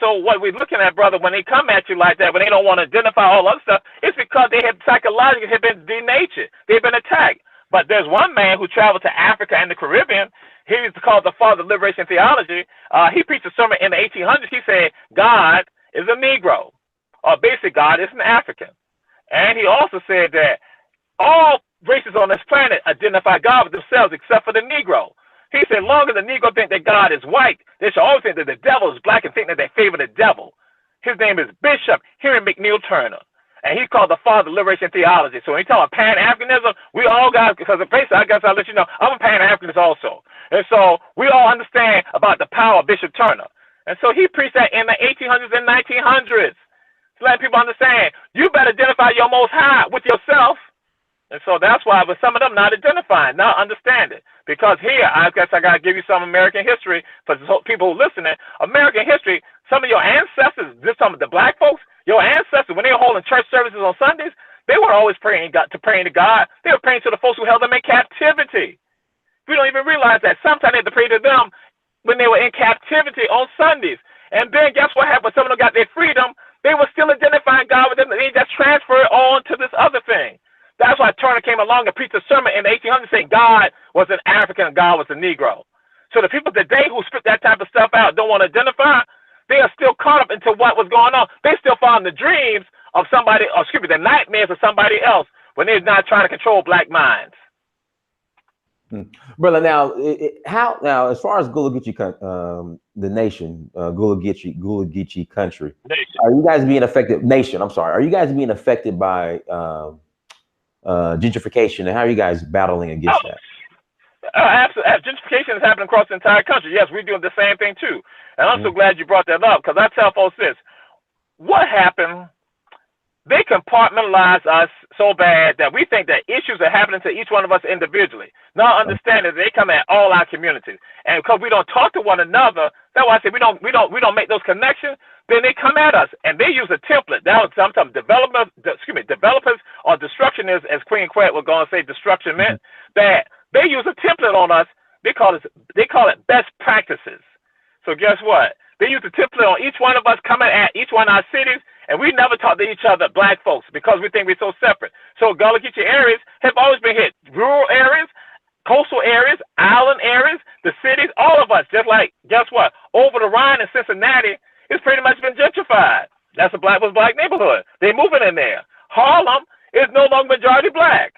So what we're looking at, brother, when they come at you like that, when they don't want to identify all other stuff, it's because they have psychologically been denatured. They've been attacked. But there's one man who traveled to Africa and the Caribbean. He's called the Father of Liberation Theology. He preached a sermon in the 1800s. He said, God is a Negro, or basically God is an African. And he also said that all races on this planet identify God with themselves except for the Negro. He said, long as the Negro think that God is white, they should always think that the devil is black and think that they favor the devil. His name is Bishop Henry McNeil Turner, and he's called the Father of Liberation Theology. So when you talk about Pan-Africanism, we all got, because basically, I guess I'll let you know, I'm a Pan-Africanist also. And so we all understand about the power of Bishop Turner. And so he preached that in the 1800s and 1900s. To let people understand, you better identify your most high with yourself. And so that's why, with some of them not identifying, not understanding. Because here, I guess I got to give you some American history for people listening. American history, some of your ancestors, just some of the black folks, your ancestors, when they were holding church services on Sundays, they were always praying to God. They were praying to the folks who held them in captivity. We don't even realize that. Sometimes they had to pray to them when they were in captivity on Sundays. And then guess what happened? When some of them got their freedom, they were still identifying God with them. They just transferred on to this other thing. That's why Turner came along and preached a sermon in the 1800s saying God was an African and God was a Negro. So the people today who spit that type of stuff out, don't want to identify, they are still caught up into what was going on. They still found the dreams of somebody, or excuse me, the nightmares of somebody else when they're not trying to control black minds. Brother, now, now as far as Gullah Geechee, the nation, Gullah Geechee country, are you guys being affected? Nation, I'm sorry. Are you guys being affected by gentrification, and how are you guys battling against that? Absolutely. Gentrification is happening across the entire country. Yes, we're doing the same thing too. And I'm so glad you brought that up, because I tell folks this. What happened, they compartmentalize us so bad that we think that issues are happening to each one of us individually. Not understanding that they come at all our communities. And because we don't talk to one another, that's why I say we don't make those connections, then they come at us and they use a template. Now sometimes developers or destructionists, as Queen Quet was going to say destruction meant, that they use a template on us. They call it best practices. So guess what? They use a template on each one of us coming at each one of our cities, and we never talk to each other, black folks, because we think we're so separate. So Gullah Geechee areas have always been hit. Rural areas, coastal areas, island areas, the cities, all of us, just like, guess what? Over the Rhine in Cincinnati, it's pretty much been gentrified. That's a black neighborhood. They're moving in there. Harlem is no longer majority black.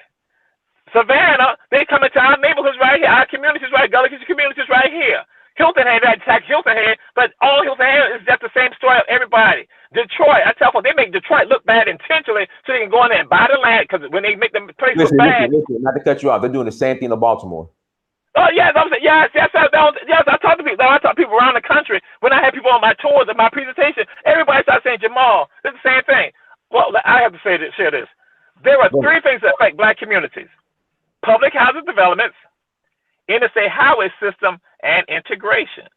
Savannah, they come into our neighborhoods right here, our communities right, Gullah Geechee communities right here. Hilton Head, that attack Hilton Head, but all Hilton Head is just the same story of everybody. Detroit, I tell folks, they make Detroit look bad intentionally so they can go in there and buy the land, because when they make the place look bad. Listen, not to cut you off, they're doing the same thing in Baltimore. Oh yes, I'm saying yes. I talk to people. I talk to people around the country. When I have people on my tours and my presentation, everybody starts saying, Jamal, it's the same thing. Well, I have to share this. There are three things that affect black communities: public housing developments, interstate highway system, and integration.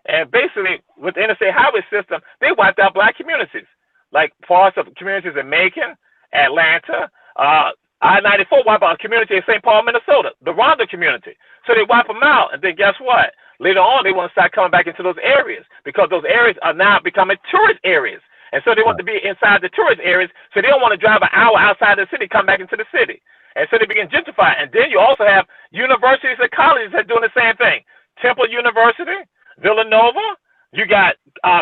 And basically, with the interstate highway system, they wiped out black communities, like parts of communities in Macon, Atlanta. I-94 wiped out a community in St. Paul, Minnesota, the Rhonda community. So they wipe them out, and then guess what? Later on, they want to start coming back into those areas because those areas are now becoming tourist areas. And so they want to be inside the tourist areas, so they don't want to drive an hour outside the city, come back into the city. And so they begin gentrifying. And then you also have universities and colleges that are doing the same thing. Temple University, Villanova, you got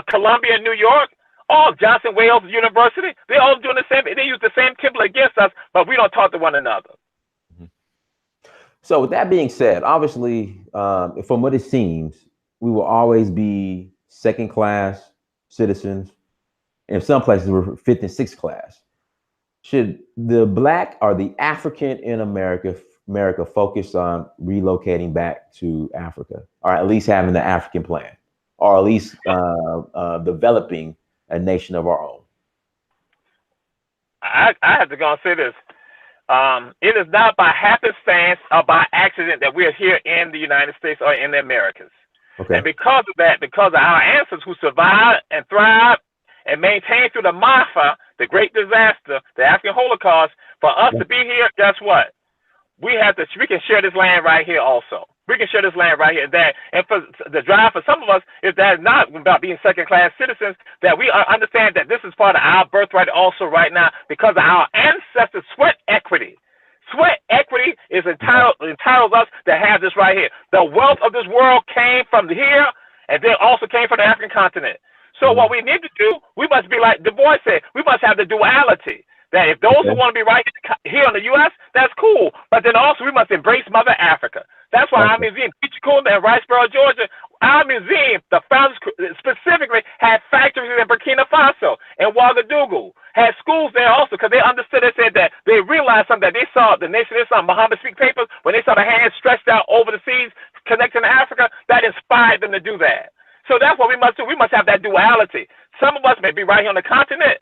Columbia, New York, all Johnson Wales University. They're all doing the same. They use the same template against us, but we don't talk to one another. So with that being said, obviously, from what it seems, we will always be second-class citizens. In some places, we're fifth and sixth class. Should the Black or the African in America focus on relocating back to Africa, or at least having the African plan, or at least developing a nation of our own? I have to go and say this. It is not by happenstance or by accident that we are here in the United States or in the Americas. Okay. And because of that, because of our ancestors who survived and thrived and maintained through the Maafa, the great disaster, the African Holocaust, for us to be here, guess what? We can share this land right here also. We can share this land right here and there. And for the drive for some of us is that it's not about being second-class citizens, that we understand that this is part of our birthright also right now because of our ancestors' sweat equity. Sweat equity is entitles us to have this right here. The wealth of this world came from here, and then also came from the African continent. So what we need to do, we must be like Du Bois said, we must have the duality. That if those who want to be right here in the U.S., that's cool. But then also we must embrace Mother Africa. That's why our museum, Geechee in Riceboro, Georgia, our museum, the founders specifically had factories in Burkina Faso and Ouagadougou, had schools there also because they understood. They said that they realized something that they saw the nation. They saw Muhammad speak papers when they saw the hands stretched out over the seas connecting to Africa. That inspired them to do that. So that's what we must do. We must have that duality. Some of us may be right here on the continent.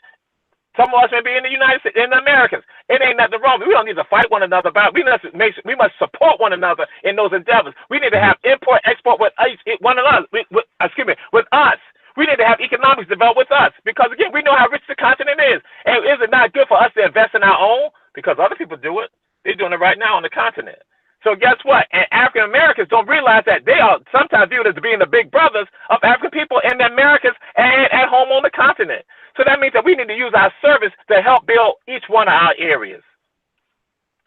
Some of us may be in the United States, in the Americas. It ain't nothing wrong. We don't need to fight one another about. We must support one another in those endeavors. We need to have import, export with one another. With us. We need to have economics develop with us because again, we know how rich the continent is. And is it not good for us to invest in our own? Because other people do it. They're doing it right now on the continent. So guess what? And African Americans don't realize that they are sometimes viewed as being the big brothers of African people in the Americas and at home on the continent. So that means that we need to use our service to help build each one of our areas.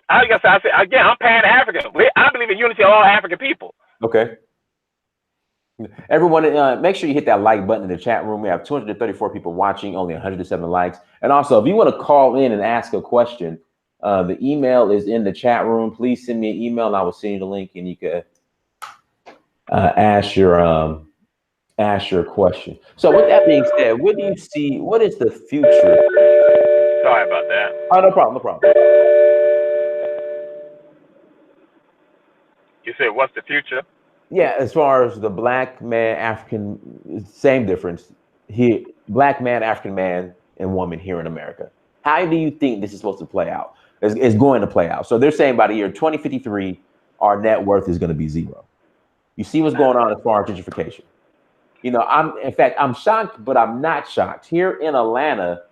I guess I say again, I'm Pan-African. I believe in unity of all African people. Okay. Everyone, make sure you hit that like button in the chat room. We have 234 people watching, only 107 likes. And also, if you want to call in and ask a question, the email is in the chat room. Please send me an email and I will send you the link and you can ask your question. So with that being said, what do you see? What is the future? Sorry about that. Oh, no problem, no problem. You said, what's the future? Yeah, as far as the Black man, African, same difference here. Black man, African man, and woman here in America. How do you think this is supposed to play out? It's going to play out. So they're saying by the year 2053, our net worth is going to be zero. You see what's going on as far as gentrification. You know, I'm shocked, but I'm not shocked. Here in Atlanta,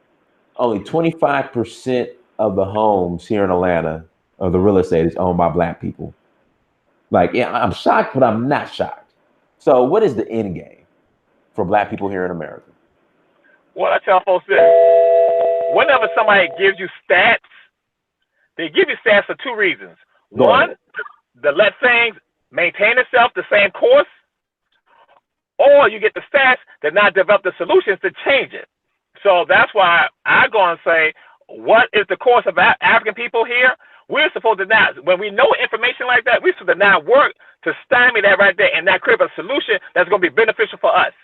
only 25% of the homes here in Atlanta, of the real estate, is owned by Black people. Like, yeah, I'm shocked, but I'm not shocked. So what is the end game for Black people here in America? Well, I tell folks this. Whenever somebody gives you stats, they give you stats for two reasons. One, to let things maintain itself the same course, or you get the stats that not develop the solutions to change it. So that's why I go and say, what is the course of African people here? We're supposed to not, when we know information like that, we're supposed to not work to stymie that right there and not create a solution that's going to be beneficial for us.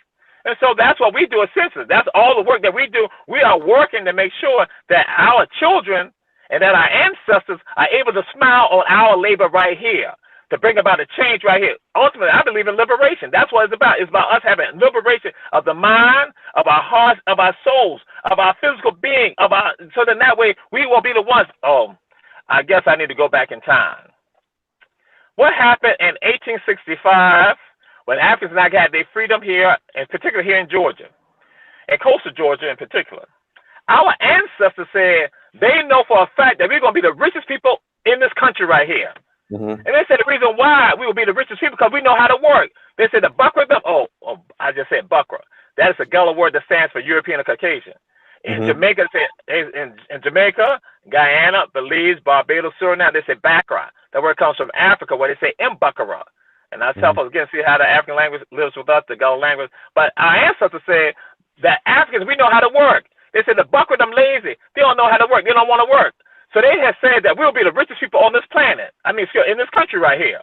And so that's what we do as citizens. That's all the work that we do. We are working to make sure that our children and that our ancestors are able to smile on our labor right here, to bring about a change right here. Ultimately, I believe in liberation. That's what it's about. It's about us having liberation of the mind, of our hearts, of our souls, of our physical being, so that way we will be the ones. Oh, I guess I need to go back in time. what happened in 1865 when Africans now had their freedom here, in particular here in Georgia, and coastal Georgia in particular. Our ancestors said they know for a fact that we're going to be the richest people in this country right here. And they said the reason why we will be the richest people because we know how to work. They said the buckra, I just said buckra. That is a Gullah word that stands for European or Caucasian. In Jamaica, in Jamaica, Guyana, Belize, Barbados, Suriname, they say bakra. That word comes from Africa where they say mbakara. And I tell folks again, see how the African language lives with us, the Gullah language. But our ancestors said that Africans, we know how to work. They said the buckra, them lazy. They don't know how to work. They don't want to work. So they have said that we'll be the richest people on this planet. I mean, in this country right here.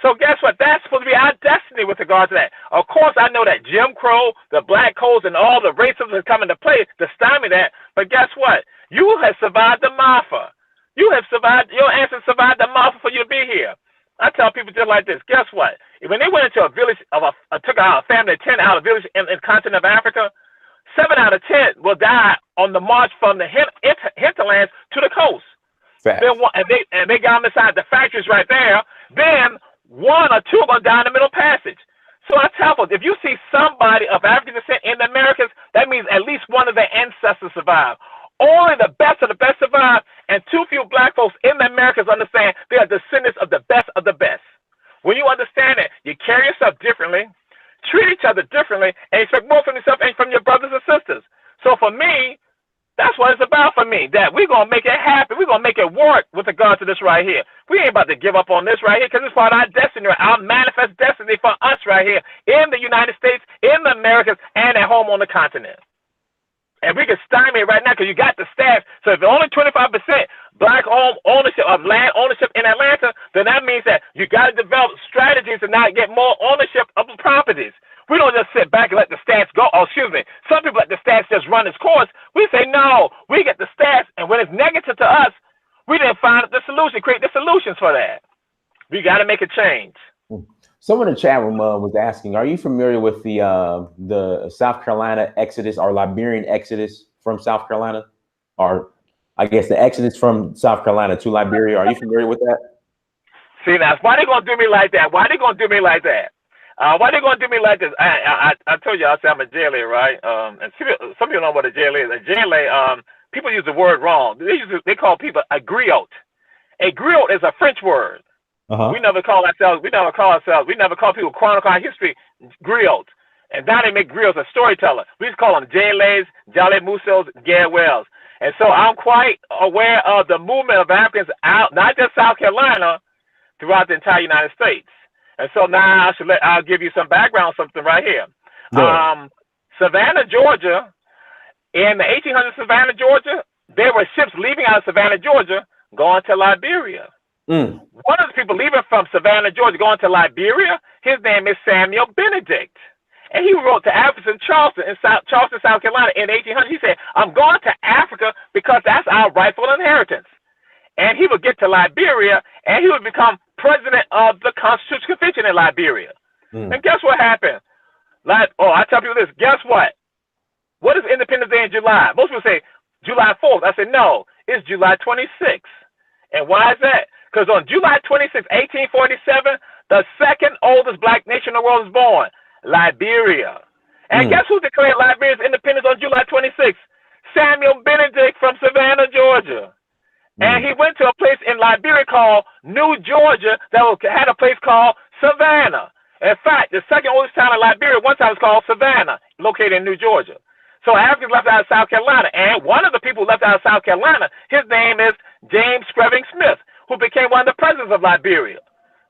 So guess what? That's supposed to be our destiny with regard to that. Of course, I know that Jim Crow, the black codes, and all the racism has come into play to stymie that. But guess what? You have survived the Marfa. You have survived, your ancestors survived the Marfa for you to be here. I tell people just like this. Guess what? When they went into a village, took out a family of 10 out of a village in the continent of Africa, 7 out of 10 will die on the march from the hinterlands to the coast. Then and they got them inside the factories right there. Then 1 or 2 are going to die in the middle passage. So I tell folks, if you see somebody of African descent in the Americas, that means at least one of their ancestors survived. Only the best of the best survive, and too few black folks in the Americas understand they are descendants of the best of the best. When you understand it, you carry yourself differently, treat each other differently, and expect more from yourself and from your brothers and sisters. So for me, that's what it's about for me, that we're going to make it happen. We're going to make it work with regard to this right here. We ain't about to give up on this right here because it's part of our destiny, our manifest destiny for us right here in the United States, in the Americas, and at home on the continent. And we can stymie it right now because you got the stats. So if only 25% black home ownership of land ownership in Atlanta, then that means that you got to develop strategies to not get more ownership of the properties. We don't just sit back and let the stats go. Oh, excuse me. Some people let the stats just run its course. We say, no, we get the stats. And when it's negative to us, we then find the solution, create the solutions for that. We got to make a change. Someone in the chat room was asking, are you familiar with the South Carolina exodus or Liberian exodus from South Carolina? Or I guess the exodus from South Carolina to Liberia. Are you familiar with that? See, now, why they going to do me like that? Why they going to do me like that? Why they going to do me like this? I told you, I said I'm a jailer, right? And some people know what a jailer is. A jailer, people use the word wrong. They call people a griot. A griot is a French word. We never call people chronicle our history griots. And now they make griots a storyteller. We just call them jailers, jolly musos, garwells. And so I'm quite aware of the movement of Africans out, not just South Carolina, throughout the entire United States. And so now I'll give you some background, something right here. Savannah, Georgia, in the 1800s, Savannah, Georgia, there were ships leaving out of Savannah, Georgia, going to Liberia. One of the people leaving from Savannah, Georgia, going to Liberia, his name is Samuel Benedict. And he wrote to African Charleston in Charleston, South Carolina in 1800. He said, I'm going to Africa because that's our rightful inheritance. And he would get to Liberia, and he would become president of the Constitutional Convention in Liberia. And guess what happened? I tell people this. Guess what? What is Independence Day in July? Most people say July 4th. I said, no, it's July 26th. And why is that? Because on July 26, 1847, the second oldest black nation in the world was born, Liberia. And guess who declared Liberia's independence on July 26? Samuel Benedict from Savannah, Georgia. And he went to a place in Liberia called New Georgia that had a place called Savannah. In fact, the second oldest town in Liberia one time was called Savannah, located in New Georgia. So Africans left out of South Carolina. And one of the people left out of South Carolina, his name is James Screbbing Smith, who became one of the presidents of Liberia.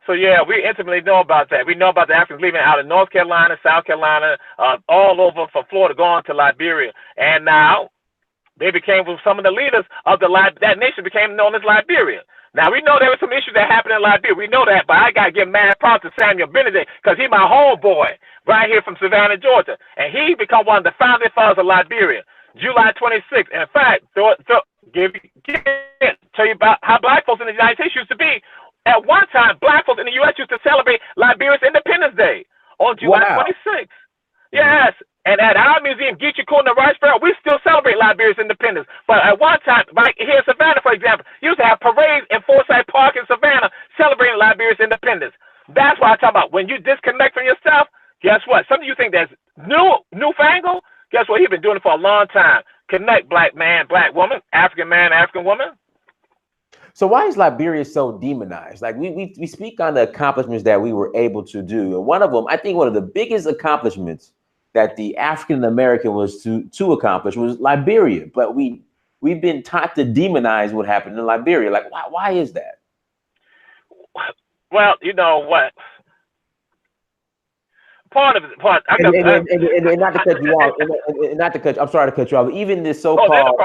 So yeah, we intimately know about that. We know about the Africans leaving out of North Carolina, South Carolina, all over from Florida, going to Liberia. And now they became some of the leaders of that nation became known as Liberia. Now we know there were some issues that happened in Liberia. We know that, but I gotta give mad props to Samuel Benedict because he's my homeboy right here from Savannah, Georgia, and he become one of the founding fathers of Liberia, July 26th. In fact, tell you about how black folks in the United States used to be. At one time, black folks in the U.S. used to celebrate Liberia's Independence Day on July 26th. Yes. And at our museum, Geechee in the Rice Borough, we still celebrate Liberia's independence. But at one time, right here in Savannah, for example, you used to have parades in Forsyth Park in Savannah celebrating Liberia's independence. descendants. That's why I talk about when you disconnect from yourself, guess what? Something you think that's newfangled, guess what? He's been doing it for a long time. Connect black man, black woman, African man, African woman. So why is Liberia so demonized? Like we speak on the accomplishments that we were able to do. And one of them, I think one of the biggest accomplishments that the African American was to accomplish was Liberia. But we've been taught to demonize what happened in Liberia. Like why is that? Well, you know what? Part of it, and not to cut you off, and not to cut. I'm sorry to cut you off. Even this so-called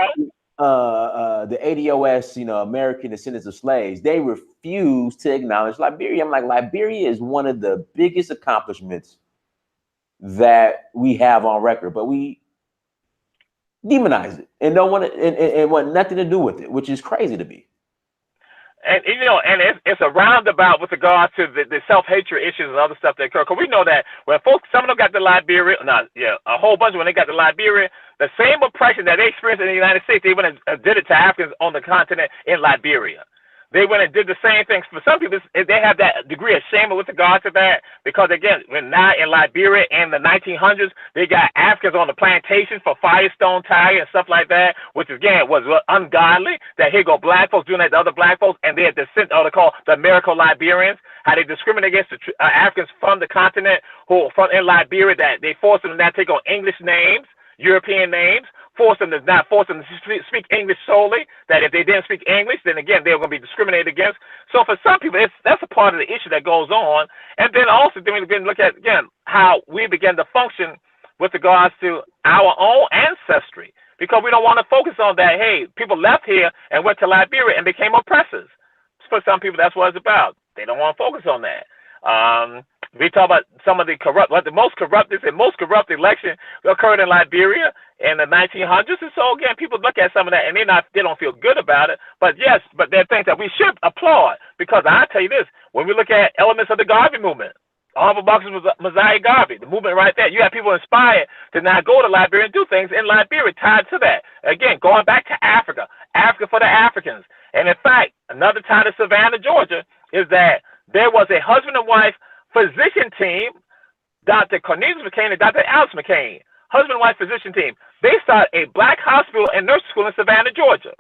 the ADOS, American descendants of slaves, they refuse to acknowledge Liberia. I'm like, Liberia is one of the biggest accomplishments that we have on record, but we demonize it and don't want it and want nothing to do with it, which is crazy to me. And it's a roundabout with regards to the self-hatred issues and other stuff that occur. Because we know that when folks, some of them got to Liberia, a whole bunch when they got to Liberia, the same oppression that they experienced in the United States, they went and did it to Africans on the continent in Liberia. They went and did the same things. For some people, they have that degree of shame with regard to that because, again, when now in Liberia in the 1900s, they got Africans on the plantations for Firestone tie and stuff like that, which, again, was ungodly, that here go black folks doing that to other black folks, and they're descent, or they call the Americo-Liberians, how they discriminate against the Africans from the continent who are from in Liberia, that they force them to now take on English names, European names, force them to speak English solely, that if they didn't speak English, then again, they were going to be discriminated against. So for some people, that's a part of the issue that goes on. And then also, then we begin to look at, again, how we begin to function with regards to our own ancestry, because we don't want to focus on that, hey, people left here and went to Liberia and became oppressors. For some people, that's what it's about. They don't want to focus on that. We talk about some of the most corrupt election occurred in Liberia in the 1900s. And so again, people look at some of that and they don't feel good about it. But yes, but there are things that we should applaud, because I tell you this: when we look at elements of the Garvey movement, Honorable Marcus Mosiah Garvey, the movement right there, you have people inspired to now go to Liberia and do things in Liberia tied to that. Again, going back to Africa, Africa for the Africans. And in fact, another tie to Savannah, Georgia, is that there was a husband and wife physician team, Dr. Cornelius McCain and Dr. Alex McCain, husband and wife physician team. They started a black hospital and nursing school in Savannah, Georgia.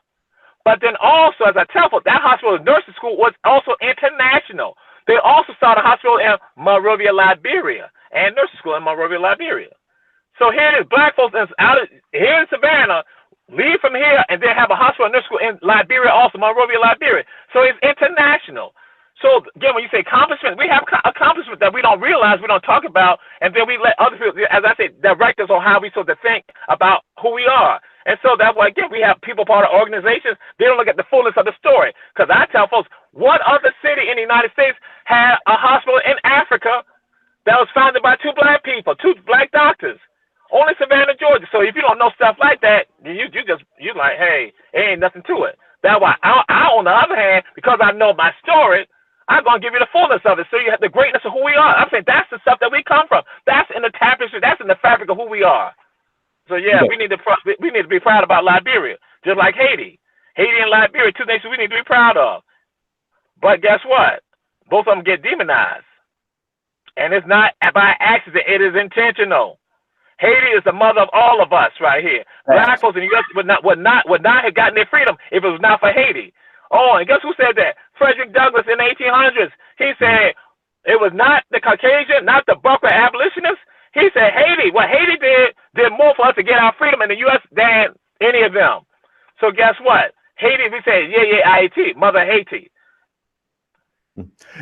But then also, as I tell folks, that hospital and nursing school was also international. They also started a hospital in Monrovia, Liberia, and nursing school in Monrovia, Liberia. So here it is, black folks here in Savannah, leave from here and then have a hospital and nursing school in Liberia, also Monrovia, Liberia. So it's international. So again, when you say accomplishment, we have accomplishments that we don't realize, we don't talk about, and then we let other people, as I say, direct us on how we sort of think about who we are. And so that's why, again, we have people part of organizations. They don't look at the fullness of the story. Because I tell folks, what other city in the United States had a hospital in Africa that was founded by two black people, two black doctors? Only Savannah, Georgia. So if you don't know stuff like that, you're like, hey, there ain't nothing to it. That's why I, on the other hand, because I know my story, I'm going to give you the fullness of it, so you have the greatness of who we are. I'm saying that's the stuff that we come from. That's in the tapestry. That's in the fabric of who we are. So yeah, we need to be proud about Liberia, just like Haiti. Haiti and Liberia, two nations we need to be proud of. But guess what? Both of them get demonized, and it's not by accident. It is intentional. Haiti is the mother of all of us right here. Black folks in the U.S. would not have gotten their freedom if it was not for Haiti. Oh, and guess who said that? Frederick Douglass in the 1800s. He said it was not the Caucasian, not the Buckler abolitionists. He said Haiti, what Haiti did more for us to get our freedom in the U.S. than any of them. So guess what? Haiti, we say, yeah, Mother Haiti.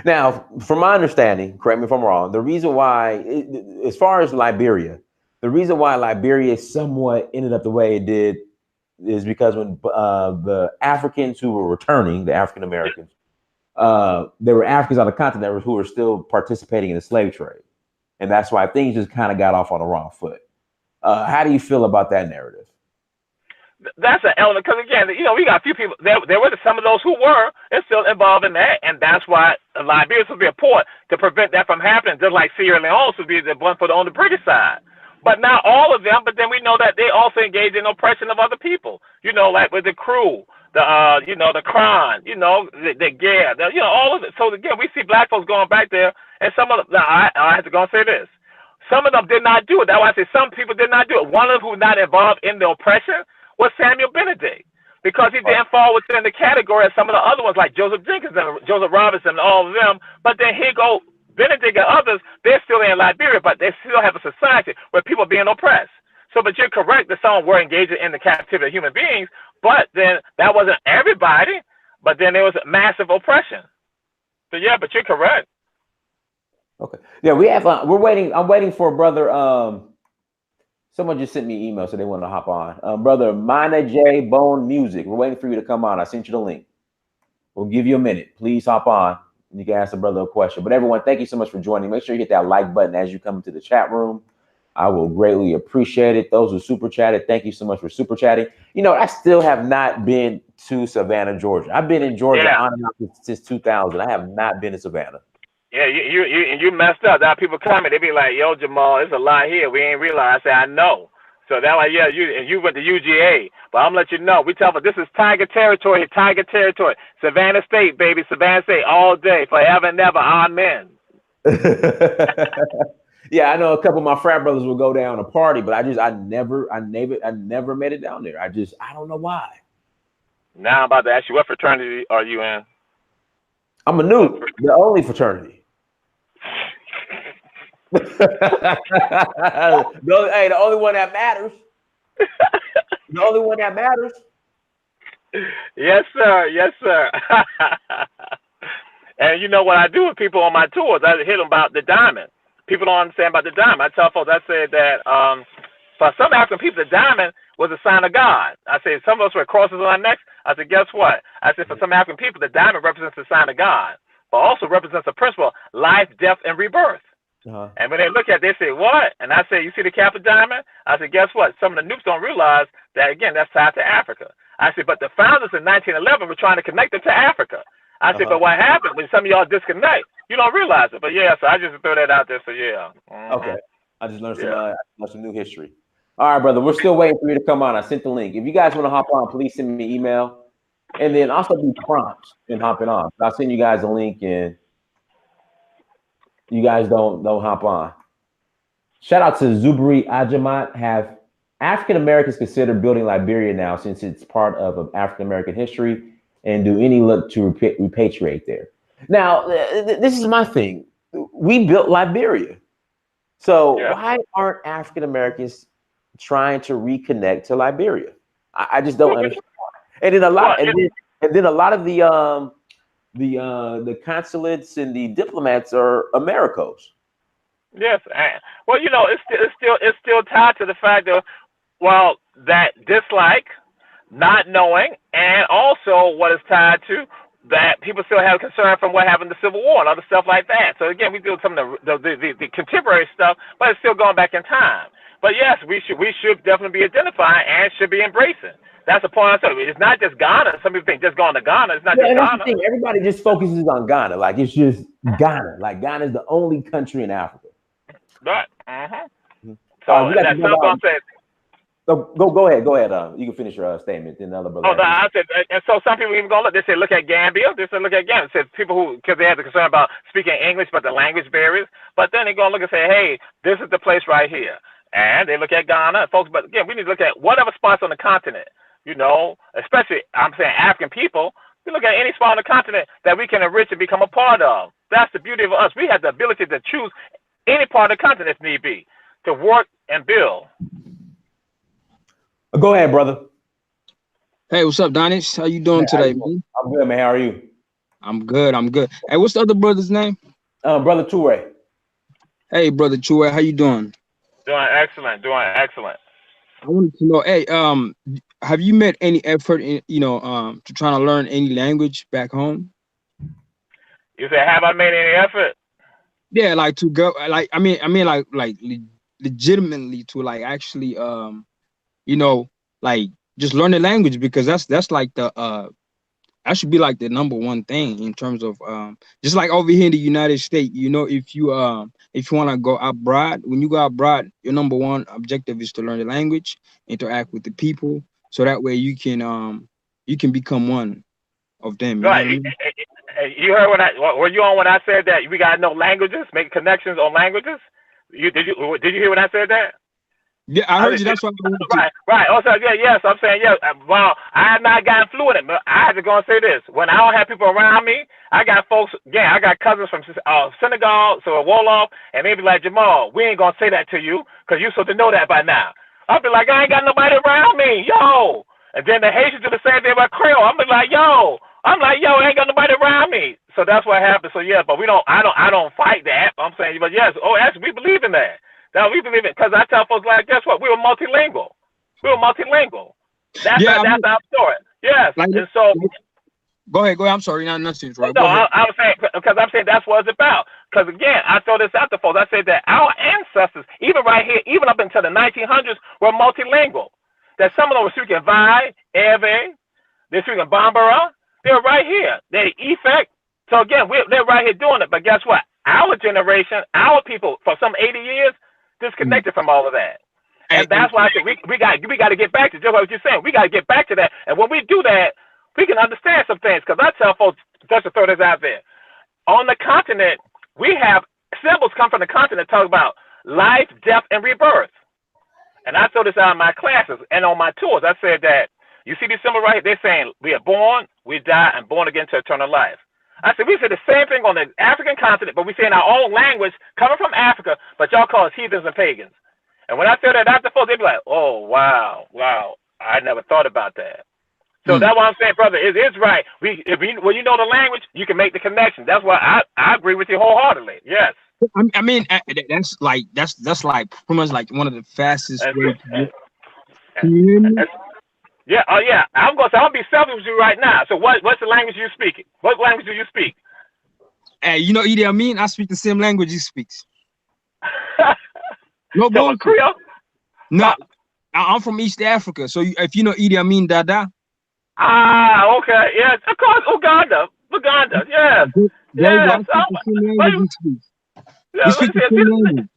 Now, from my understanding, correct me if I'm wrong, the reason why, as far as Liberia, the reason why Liberia somewhat ended up the way it did is because when the Africans who were returning, the African Americans, there were Africans on the continent who were still participating in the slave trade. And that's why things just kind of got off on the wrong foot. How do you feel about that narrative? That's an element, because again, we got a few people, there were some of those who were still involved in that, and that's why Liberia would be a port to prevent that from happening, just like Sierra Leone would be the one on the British side. But not all of them. But then we know that they also engage in oppression of other people. You know, like with the crew, the Kron, the Gare, all of it. So again, we see black folks going back there, and some of them. Now, I have to go and say this. Some of them did not do it. That's why I say some people did not do it. One of them who was not involved in the oppression was Samuel Benedict, because he didn't fall within the category of some of the other ones like Joseph Jenkins and Joseph Robinson and all of them. But then here go Benedict and others. They're still in Liberia, but they still have a society where people are being oppressed. So, but you're correct that some were engaging in the captivity of human beings, but then that wasn't everybody. But then there was massive oppression. So yeah, but you're correct. Okay. Yeah, we have. We're waiting. I'm waiting for brother. Someone just sent me an email, so they want to hop on. Brother Mina J Bone Music. We're waiting for you to come on. I sent you the link. We'll give you a minute. Please hop on. You can ask the brother a question. But everyone, thank you so much for joining. Make sure you hit that like button as you come into the chat room. I will greatly appreciate it. Those who super chatted, thank you so much for super chatting. I still have not been to Savannah, Georgia. I've been in Georgia on and off since 2000. I have not been to Savannah. Yeah, you messed up. Now people coming, they be like, "Yo, Jamal, there's a lot here. We ain't realize." I say, "I know." So that like, yeah, you went to UGA, but I'm gonna let you know. We tell them this is Tiger territory, Savannah State, baby, Savannah State, all day, forever and never. Amen. Yeah, I know a couple of my frat brothers will go down to party, but I never made it down there. I don't know why. Now I'm about to ask you, what fraternity are you in? I'm a new, the only fraternity. The only one that matters. The only one that matters. Yes, sir. Yes, sir. And you know what I do with people on my tours? I hit them about the diamond. People don't understand about the diamond. I tell folks, I say that for some African people, the diamond was a sign of God. I say some of us wear crosses on our necks. I said, guess what? I said for some African people, the diamond represents the sign of God, but also represents a principle: life, death, and rebirth. And when they look at it, they say, what? And I say, you see the cap of diamond? I said, guess what? Some of the nukes don't realize that, again, that's tied to Africa. I said, but the founders in 1911 were trying to connect them to Africa. I said, but what happened when some of y'all disconnect? You don't realize it. But yeah, so I just throw that out there. So yeah. Okay. I just learned some new history. All right, brother. We're still waiting for you to come on. I sent the link. If you guys want to hop on, please send me an email. And then also be prompt in hopping on. I'll send you guys a link, and you guys don't hop on. Shout out to Zubri Ajamat. Have African Americans considered building Liberia now, since it's part of African American history? And do any look to repatriate there? Now, this is my thing. We built Liberia. So why aren't African Americans trying to reconnect to Liberia? I just don't understand. And then a lot, and then a lot of the consulates and the diplomats are Americos. Yes. Well, it's still tied to the fact that, well, that dislike, not knowing, and also what is tied to that people still have concern from what happened in the Civil War and other stuff like that. So again, we do some of the contemporary stuff, but it's still going back in time. But yes, we should definitely be identifying and should be embracing. That's the point I'm saying. It's not just Ghana. Some people think just going to Ghana. It's not just Ghana. Everybody just focuses on Ghana. Like it's just Ghana. Like Ghana is the only country in Africa. Right. So that's something I'm saying. Go ahead. You can finish your statement. Then another brother. I said, and so some people even gonna look. They say, look at Gambia. They say, look at Gambia. It says people who, because they have the concern about speaking English, but the language barriers. But then they're gonna look and say, hey, this is the place right here. And they look at Ghana, folks. But again, we need to look at whatever spots on the continent. Especially I'm saying African people. We look at any spot on the continent that we can enrich and become a part of. That's the beauty of us. We have the ability to choose any part of the continent if need be to work and build. Go ahead, brother. Hey, what's up, Donish? How you doing today, man? I'm good, man. How are you? I'm good. Hey, what's the other brother's name? Brother Toure. Hey, brother Toure, how you doing? Doing excellent. I wanted to know, hey, have you made any effort in, to trying to learn any language back home? You said, have I made any effort? Yeah, like to go, like I mean, legitimately to like actually, like just learn the language, because that's like the that should be like the #1 thing in terms of just like over here in the United States, you know, if you want to go abroad, when you go abroad, your #1 objective is to learn the language, interact with the people, so that way you can become one of them. You know what Right. I mean? You heard were you on when I said that we got to know languages, make connections on languages? Did you hear when I said that? Yeah, I heard you. That's why I wanted to. Right. Also, yes. I'm saying yes. Well, I have not gotten fluent in it, but I have to go and say this: when I don't have people around me, I got folks. Yeah, I got cousins from Senegal, so a Wolof, and they be like, Jamal, we ain't gonna say that to you because you supposed to know that by now. I'll be like, I ain't got nobody around me, yo. And then the Haitians do the same thing about Creole. I'm like, yo. I ain't got nobody around me. So that's what happened. So yeah, but I don't fight that. I'm saying, but yes, actually, we believe in that. Now we believe it because I tell folks like, guess what? We were multilingual. That's our story. Yes, like, and so. Go ahead. I'm sorry, nothing. Right? No, I'm saying that's what it's about. Because again, I throw this out to folks. I said that our ancestors, even right here, even up until the 1900s, were multilingual. That some of them were speaking Vai, Egbe, they're speaking Bambara. They're right here. They're effect. So again, they're right here doing it. But guess what? Our generation, our people, for some 80 years, disconnected from all of that. And that's why I said we got to get back to just what you're saying. We got to get back to that. And when we do that, we can understand some things. Because I tell folks, just to throw this out there, on the continent, we have symbols come from the continent talk about life, death, and rebirth. And I throw this out in my classes and on my tours. I said that you see these symbols right here. They're saying we are born, we die, and born again to eternal life. I said we say the same thing on the African continent, but we say in our own language, coming from Africa, but y'all call us heathens and pagans. And when I say that after folks, they be like, "Oh, wow, I never thought about that." So that's what I'm saying, brother. It is right. When you know the language, you can make the connection. That's why I agree with you wholeheartedly. Yes. I mean, that's like pretty much like one of the fastest ways to get. Can you hear me? Yeah. Oh, yeah. I'm gonna be selfish with you right now. So what's the language you speak? What language do you speak? Hey, you know Idi Amin? I speak the same language he speaks. No bullshit. Creole? No, I'm from East Africa. So if you know Idi Amin Dada. Ah, okay. Yes, of course. Uganda. Yes. Yes. We speak the same language.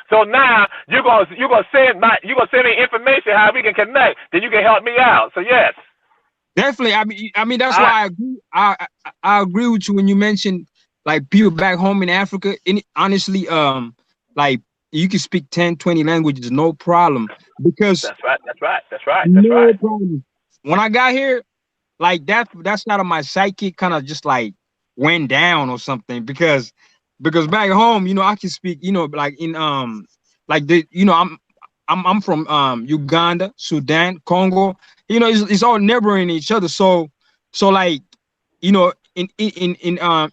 So now you're gonna send me information how we can connect. Then you can help me out. So yes. Definitely. I mean that's why I agree. I agree with you when you mentioned like people back home in Africa. Honestly, like you can speak 10, 20 languages, no problem. Because that's right. No problem. When I got here, like that's not on my psyche kind of just like went down or something because back home, you know, I can speak, you know, like in like the, you know, I'm from Uganda, Sudan, Congo. You know, it's all neighboring each other. So like, you know, in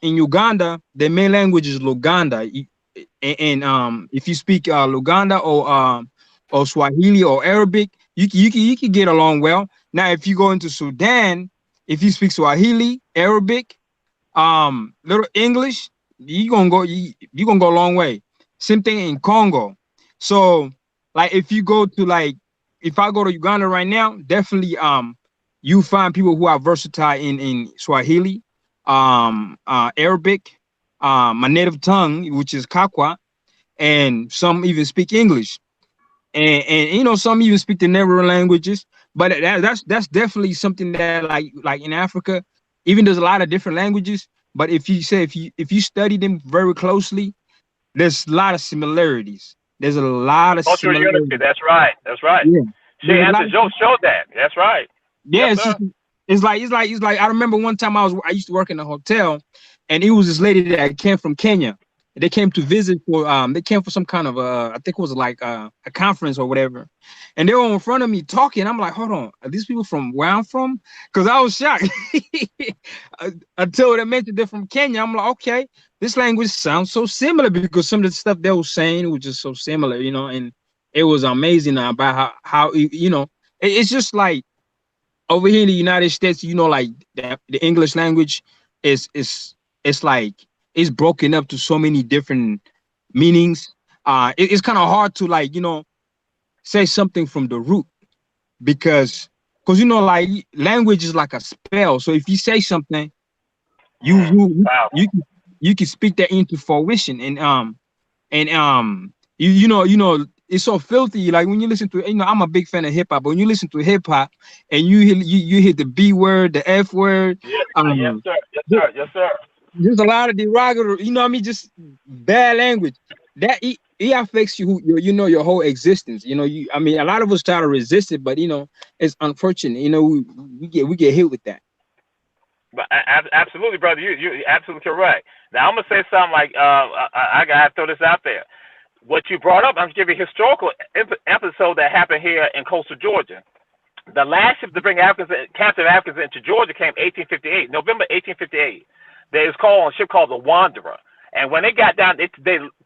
Uganda, the main language is Luganda. And if you speak Luganda or Swahili or Arabic, you can get along well. Now, if you go into Sudan, if you speak Swahili, Arabic, little English, you're gonna go a long way. Same thing in Congo. So like if you go to like if I go to Uganda right now, definitely you find people who are versatile in Swahili, Arabic, my native tongue, which is Kakwa, and some even speak English. And you know, some even speak the neighboring languages, but that's definitely something that like in Africa, even there's a lot of different languages, but if you study them very closely, there's a lot of similarities. There's a lot of cultural unity. That's right. Yeah. She answered showed that. That's right. Yeah, yes, it's like I remember one time I used to work in a hotel, and it was this lady that came from Kenya. They came to visit they came for some kind of I think it was like a conference or whatever, and they were in front of me talking. I'm like, hold on, are these people from where I'm from? Because I was shocked until they mentioned they're from Kenya. I'm like, okay, this language sounds so similar because some of the stuff they were saying was just so similar, you know, and it was amazing about how you know, it's just like over here in the United States, you know, like the English language is like it's broken up to so many different meanings. It's kind of hard to like, you know, say something from the root because because you know, like language is like a spell. So if you say something, you can speak that into fruition, and you know it's so filthy. Like when you listen to, you know, I'm a big fan of hip hop, but when you listen to hip hop and you hit the B word, the F word, yes, sir, yes, sir, yes, sir. just a lot of derogatory, you know what I mean, just bad language that it affects you know, your whole existence. You know, I mean, a lot of us try to resist it, but you know, it's unfortunate. You know, we get hit with that. But absolutely, brother, you absolutely correct. Now I'm gonna say something like I gotta throw this out there. What you brought up, I'm gonna give you a historical episode that happened here in coastal Georgia. The last ship to bring captive Africans into Georgia came 1858, November 1858. They was called a ship called the Wanderer, and when they got down, they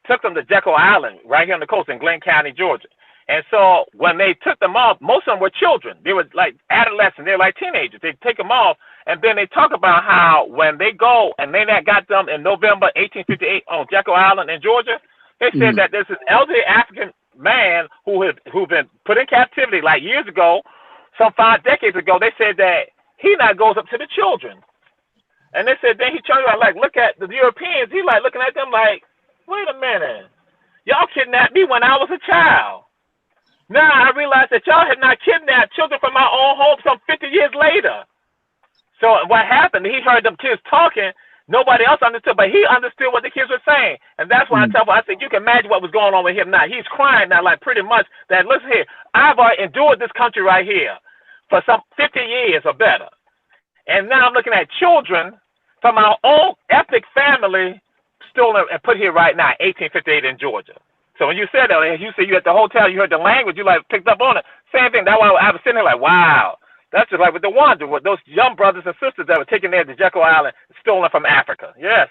took them to Jekyll Island right here on the coast in Glenn County, Georgia. And so when they took them off, most of them were children. They were like adolescents. They were like teenagers. They take them off, and then they talk about how when they go and they got them in November 1858 on Jekyll Island in Georgia, they said that there's this elderly African man who been put in captivity like years ago, some 5 decades ago. They said that he now goes up to the children. And they said, then he turned around, like, look at the Europeans. He like looking at them like, wait a minute. Y'all kidnapped me when I was a child. Now I realized that y'all had not kidnapped children from my own home some 50 years later. So what happened, he heard them kids talking. Nobody else understood, but he understood what the kids were saying. And that's why I tell him, I said, you can imagine what was going on with him now. He's crying now, like pretty much that, listen here, I've endured this country right here for some 50 years or better. And now I'm looking at children from our own ethnic family stolen and put here right now, 1858 in Georgia. So when you said that, and you said you at the hotel, you heard the language, you like picked up on it. Same thing. That's why I was sitting there like, wow. That's just like with the Wanderer, with those young brothers and sisters that were taken there to Jekyll Island, stolen from Africa. Yes.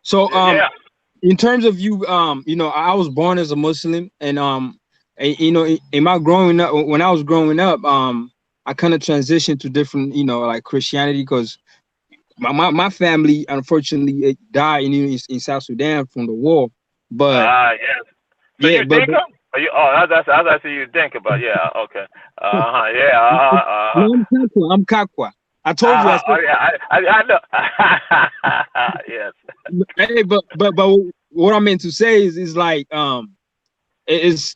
So in terms of you, you know, I was born as a Muslim, and you know, in my growing up, when I was growing up, I kind of transitioned to different, you know, like Christianity, because my family unfortunately died in South Sudan from the war. But yes. So yeah, you Dinka? That's I see you Dinka, but yeah, okay. Yeah. No, I'm Kakwa. I told you. I know. Yes. Hey, but what I meant to say is like it's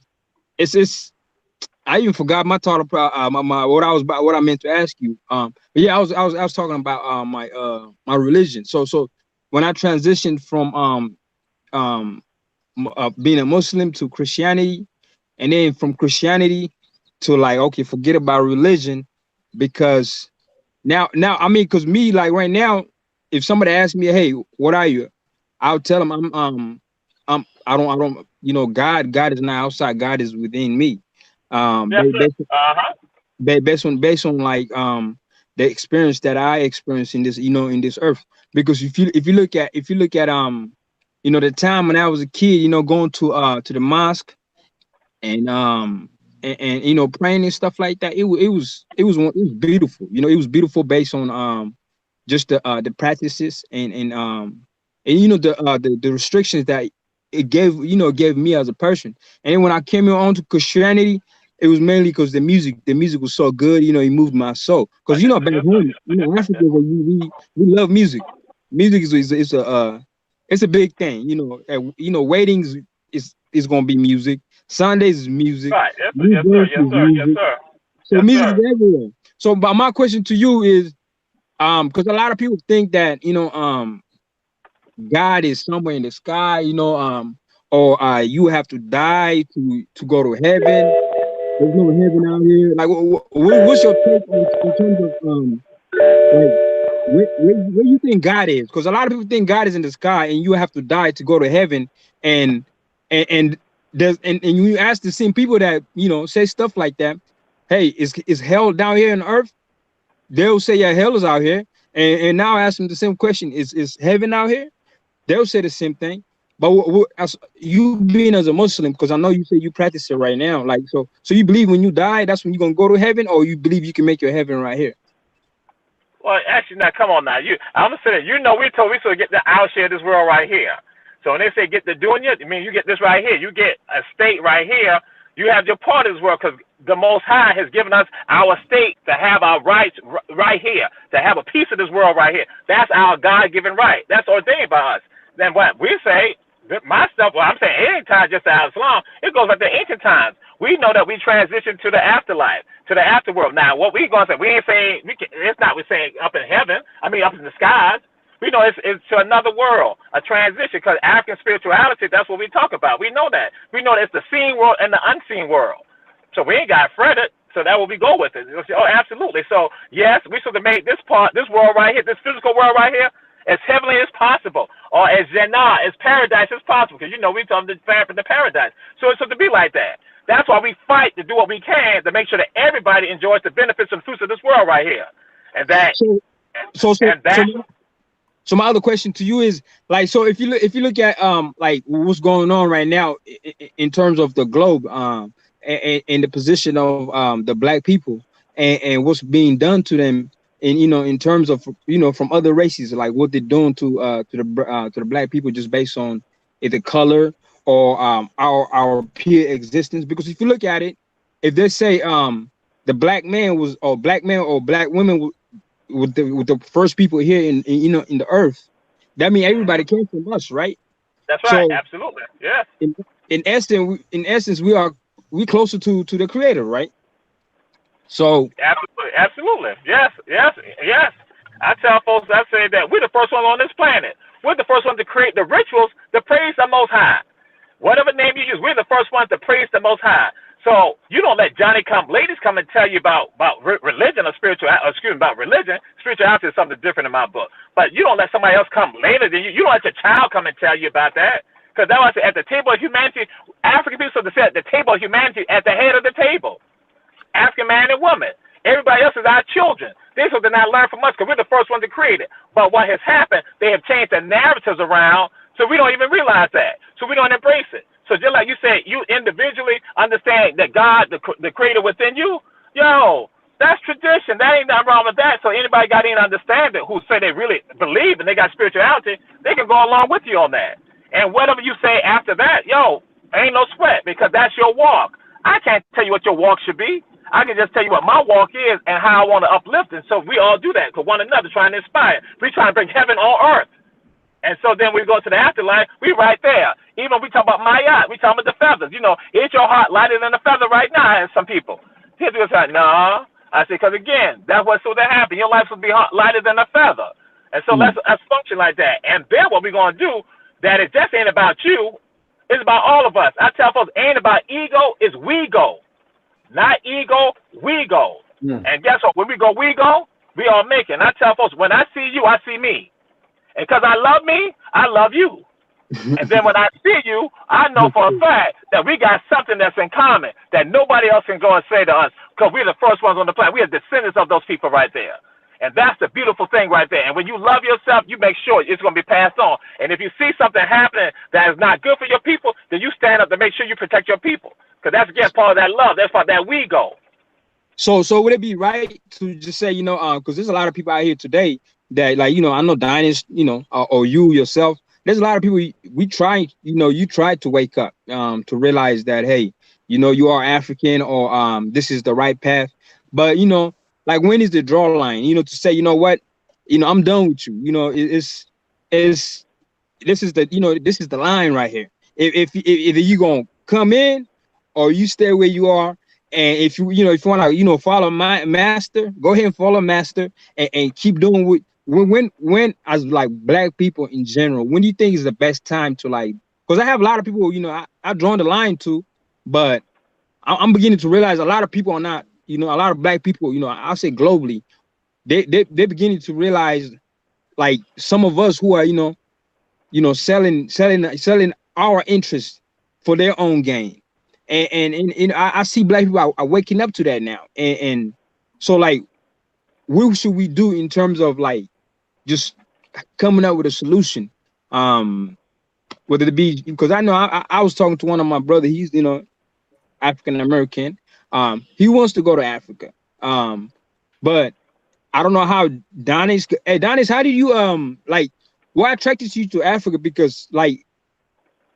I even forgot my thought about what I meant to ask you. But yeah, I was talking about my religion. So when I transitioned from being a Muslim to Christianity, and then from Christianity to like, okay, forget about religion, because now I mean, because me, like right now, if somebody asks me, hey, what are you, I'll tell them I don't you know, God is not outside, God is within me. Based on like the experience that I experienced in this, you know, in this earth. Because if you look at you know, the time when I was a kid, you know, going to the mosque and you know, praying and stuff like that, it was beautiful. You know, it was beautiful based on just the practices and you know, the restrictions that it gave me as a person. And then when I came on to Christianity, it was mainly because the music was so good. You know, it moved my soul. Because you know, back home, you know, Africa, we love music. Music is a big thing. You know, weddings is gonna be music. Sundays is music. Right. Yes, sir. So music is everywhere. So, but my question to you is, because a lot of people think that, you know, God is somewhere in the sky, you know, or you have to die to go to heaven. There's no heaven out here. Like, what's your take in terms of like where you think God is? Because a lot of people think God is in the sky, and you have to die to go to heaven. And you ask the same people that, you know, say stuff like that, hey, is hell down here on earth? They'll say, yeah, hell is out here. And now I ask them the same question: is heaven out here? They'll say the same thing. But as you being as a Muslim, because I know you say you practice it right now, like so you believe when you die, that's when you're gonna go to heaven, or you believe you can make your heaven right here? Well, actually, now come on now. I'm gonna say, you know, we sort of get the our share of this world right here. So when they say get the dunya, I mean you get this right here. You get a state right here You have your part of this world because the Most High has given us our state to have our rights right here, to have a piece of this world right here. That's our God-given right. That's ordained by us. Then what we say, my stuff, well, I'm saying any time just as Islam, it goes back to ancient times. We know that we transition to the afterlife, to the afterworld. Now, what we going to say, we ain't saying, it's not we're saying up in heaven, I mean up in the skies. We know it's to another world, a transition, because African spirituality, that's what we talk about. We know that. We know that it's the seen world and the unseen world. So we ain't got fretted, so that will we go with it. Oh, absolutely. So, yes, we should have made this world right here, this physical world right here, as heavenly as possible, or as Jannah, as paradise as possible, because, we talking the paradise. So it's to be like that. That's why we fight to do what we can to make sure that everybody enjoys the benefits and fruits of this world right here. And that... So my other question to you is, like, so if you look at like what's going on right now in terms of the globe and the position of the black people and what's being done to them, and in terms of from other races, like what they're doing to the black people just based on either color or our pure existence. Because if you look at it, if they say the black man or black women with the first people here in the earth, that means everybody came from us, right? That's right. So, absolutely. Yeah. In essence, we closer to the Creator, right? So absolutely. Yes. I tell folks, I say that we're the first one on this planet. We're the first one to create the rituals to praise the Most High. Whatever name you use, we're the first ones to praise the Most High. So you don't let ladies come and tell you about religion or about religion. Spirituality is something different in my book. But you don't let somebody else come later than you. You don't let your child come and tell you about that. Because that was at the table of humanity, African people sit at the table of humanity at the head of the table. African man and woman. Everybody else is our children. This is what they not learn from us because we're the first one to create it. But what has happened, they have changed the narratives around, so we don't even realize that. So we don't embrace it. So just like you said, you individually understand that God, the creator within you, that's tradition. That ain't nothing wrong with that. So anybody got any understanding who say they really believe and they got spirituality, they can go along with you on that. And whatever you say after that, ain't no sweat because that's your walk. I can't tell you what your walk should be. I can just tell you what my walk is and how I want to uplift it. So we all do that to one another, trying to inspire. We trying to bring heaven on earth. And so then we go to the afterlife, we right there. Even we talk about Mayat, we talk about the feathers. Is your heart lighter than a feather right now? And some people. People say, no. I say, because again, that's what's supposed to happen. Your life will be lighter than a feather. And so let's function like that. And then what we're going to do, that it just ain't about you, it's about all of us. I tell folks, ain't about ego, it's we go. Not ego, we go. And guess what? When we go, we all make it. And I tell folks, when I see you, I see me. And because I love me, I love you. And then when I see you, I know for a fact that we got something that's in common that nobody else can go and say to us because we're the first ones on the planet. We are descendants of those people right there. And that's the beautiful thing right there. And when you love yourself, you make sure it's going to be passed on. And if you see something happening that is not good for your people, then you stand up to make sure you protect your people. Because that's, again, part of that love. That's part of that we go. So would it be right to just say, because there's a lot of people out here today that, like, I know Dinus, or you yourself, there's a lot of people, we try, you try to wake up to realize that, hey, you are African or this is the right path. But, like, when is the draw line, to say, what, I'm done with you, this is the line right here. If you going to come in or you stay where you are. And if you want to, follow my master, go ahead and follow master and keep doing what, when as like black people in general, when do you think is the best time to, like, because I have a lot of people, I drawn the line too, but I'm beginning to realize a lot of people are not, a lot of black people, I'll say globally, they're beginning to realize, like, some of us who are, selling our interests for their own gain. And I see black people are waking up to that now. And so, like, what should we do in terms of, like, just coming up with a solution? Whether it be, because I know I was talking to one of my brothers, he's, African American. He wants to go to Africa. But I don't know how Donis, hey, Donis, how did you, like, what attracted you to Africa? Because, like,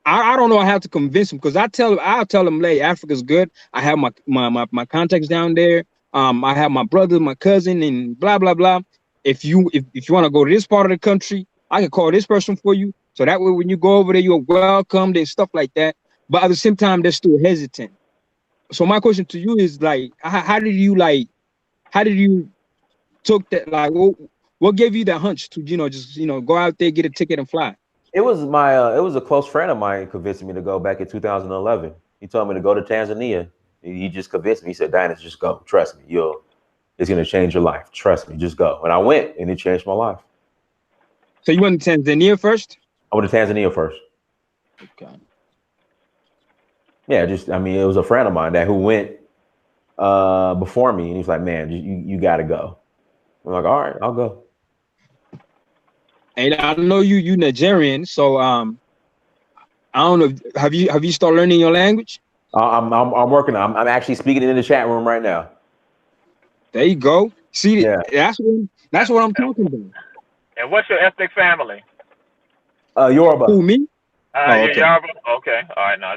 I don't know. I have to convince him because I'll tell him, hey, Africa's good. I have my contacts down there. I have my brother, my cousin, and blah blah blah. If you want to go to this part of the country, I can call this person for you. So that way, when you go over there, you're welcomed and stuff like that. But at the same time, they're still hesitant. So my question to you is like, how did you took that? Like, what gave you that hunch to just go out there, get a ticket, and fly? It was it was a close friend of mine convinced me to go back in 2011. He told me to go to Tanzania. He just convinced me. He said, "Dinus, just go. Trust me. It's gonna change your life. Trust me. Just go." And I went, and it changed my life. So you went to Tanzania first? I went to Tanzania first. Okay. Yeah, it was a friend of mine who went before me, and he was like, "Man, you got to go." I'm like, "All right, I'll go." And I know you Nigerian, so I don't know. Have you started learning your language? I'm working. I'm actually speaking in the chat room right now. There you go. See, yeah. that's what I'm talking about. And what's your ethnic family? Yoruba. Who, me? Okay. Yoruba. Okay. All right. No,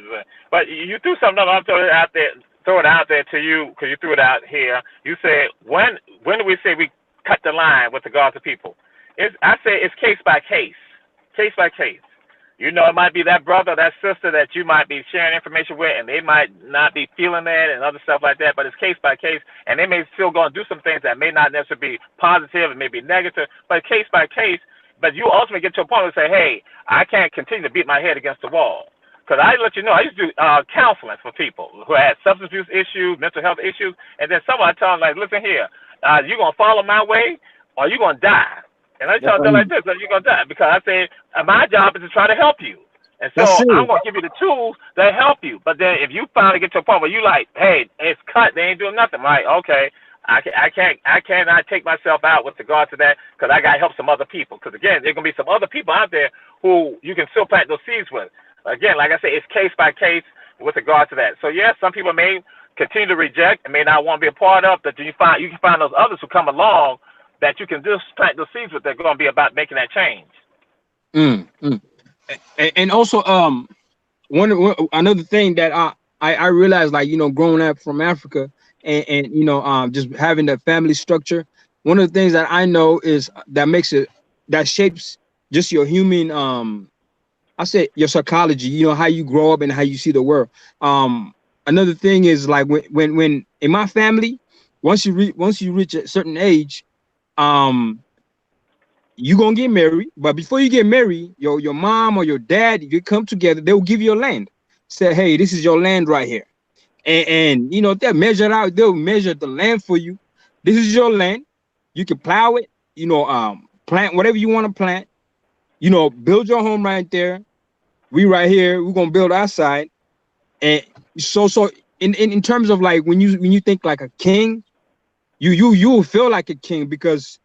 but you threw something up. I'll throw it out there. Throw it out there to you because you threw it out here. You said when do we say we cut the line with regard to people? I say it's case by case. Case by case. It might be that brother, that sister that you might be sharing information with, and they might not be feeling that and other stuff like that, but it's case by case, and they may still go and do some things that may not necessarily be positive and may be negative, but case by case, but you ultimately get to a point where you say, hey, I can't continue to beat my head against the wall. Because I let you know, I used to do counseling for people who had substance abuse issues, mental health issues, and then someone I tell them, like, listen here, you're going to follow my way or you're going to die. And I tell them like this, you're going to die. Because I say, my job is to try to help you. And so I'm going to give you the tools that help you. But then if you finally get to a point where you like, hey, it's cut, they ain't doing nothing, right? Okay, I cannot take myself out with regard to that because I got to help some other people. Because, again, there's going to be some other people out there who you can still plant those seeds with. Again, like I said, it's case by case with regard to that. So, yes, some people may continue to reject and may not want to be a part of, but you can find those others who come along that you can just plant the seeds with. They're going to be about making that change. And also, another thing that I realized, like, growing up from Africa and just having that family structure, one of the things that I know is that shapes just your human, I say your psychology, how you grow up and how you see the world. Another thing is like when in my family, once you reach a certain age, you gonna get married, but before you get married, your mom or your dad, you come together, they'll give you a land. Say, hey, this is your land right here. And they'll measure the land for you. This is your land. You can plow it, plant whatever you want to plant, build your home right there. We right here, we're gonna build our side. And so in terms of like when you think like a king, you will feel like a king because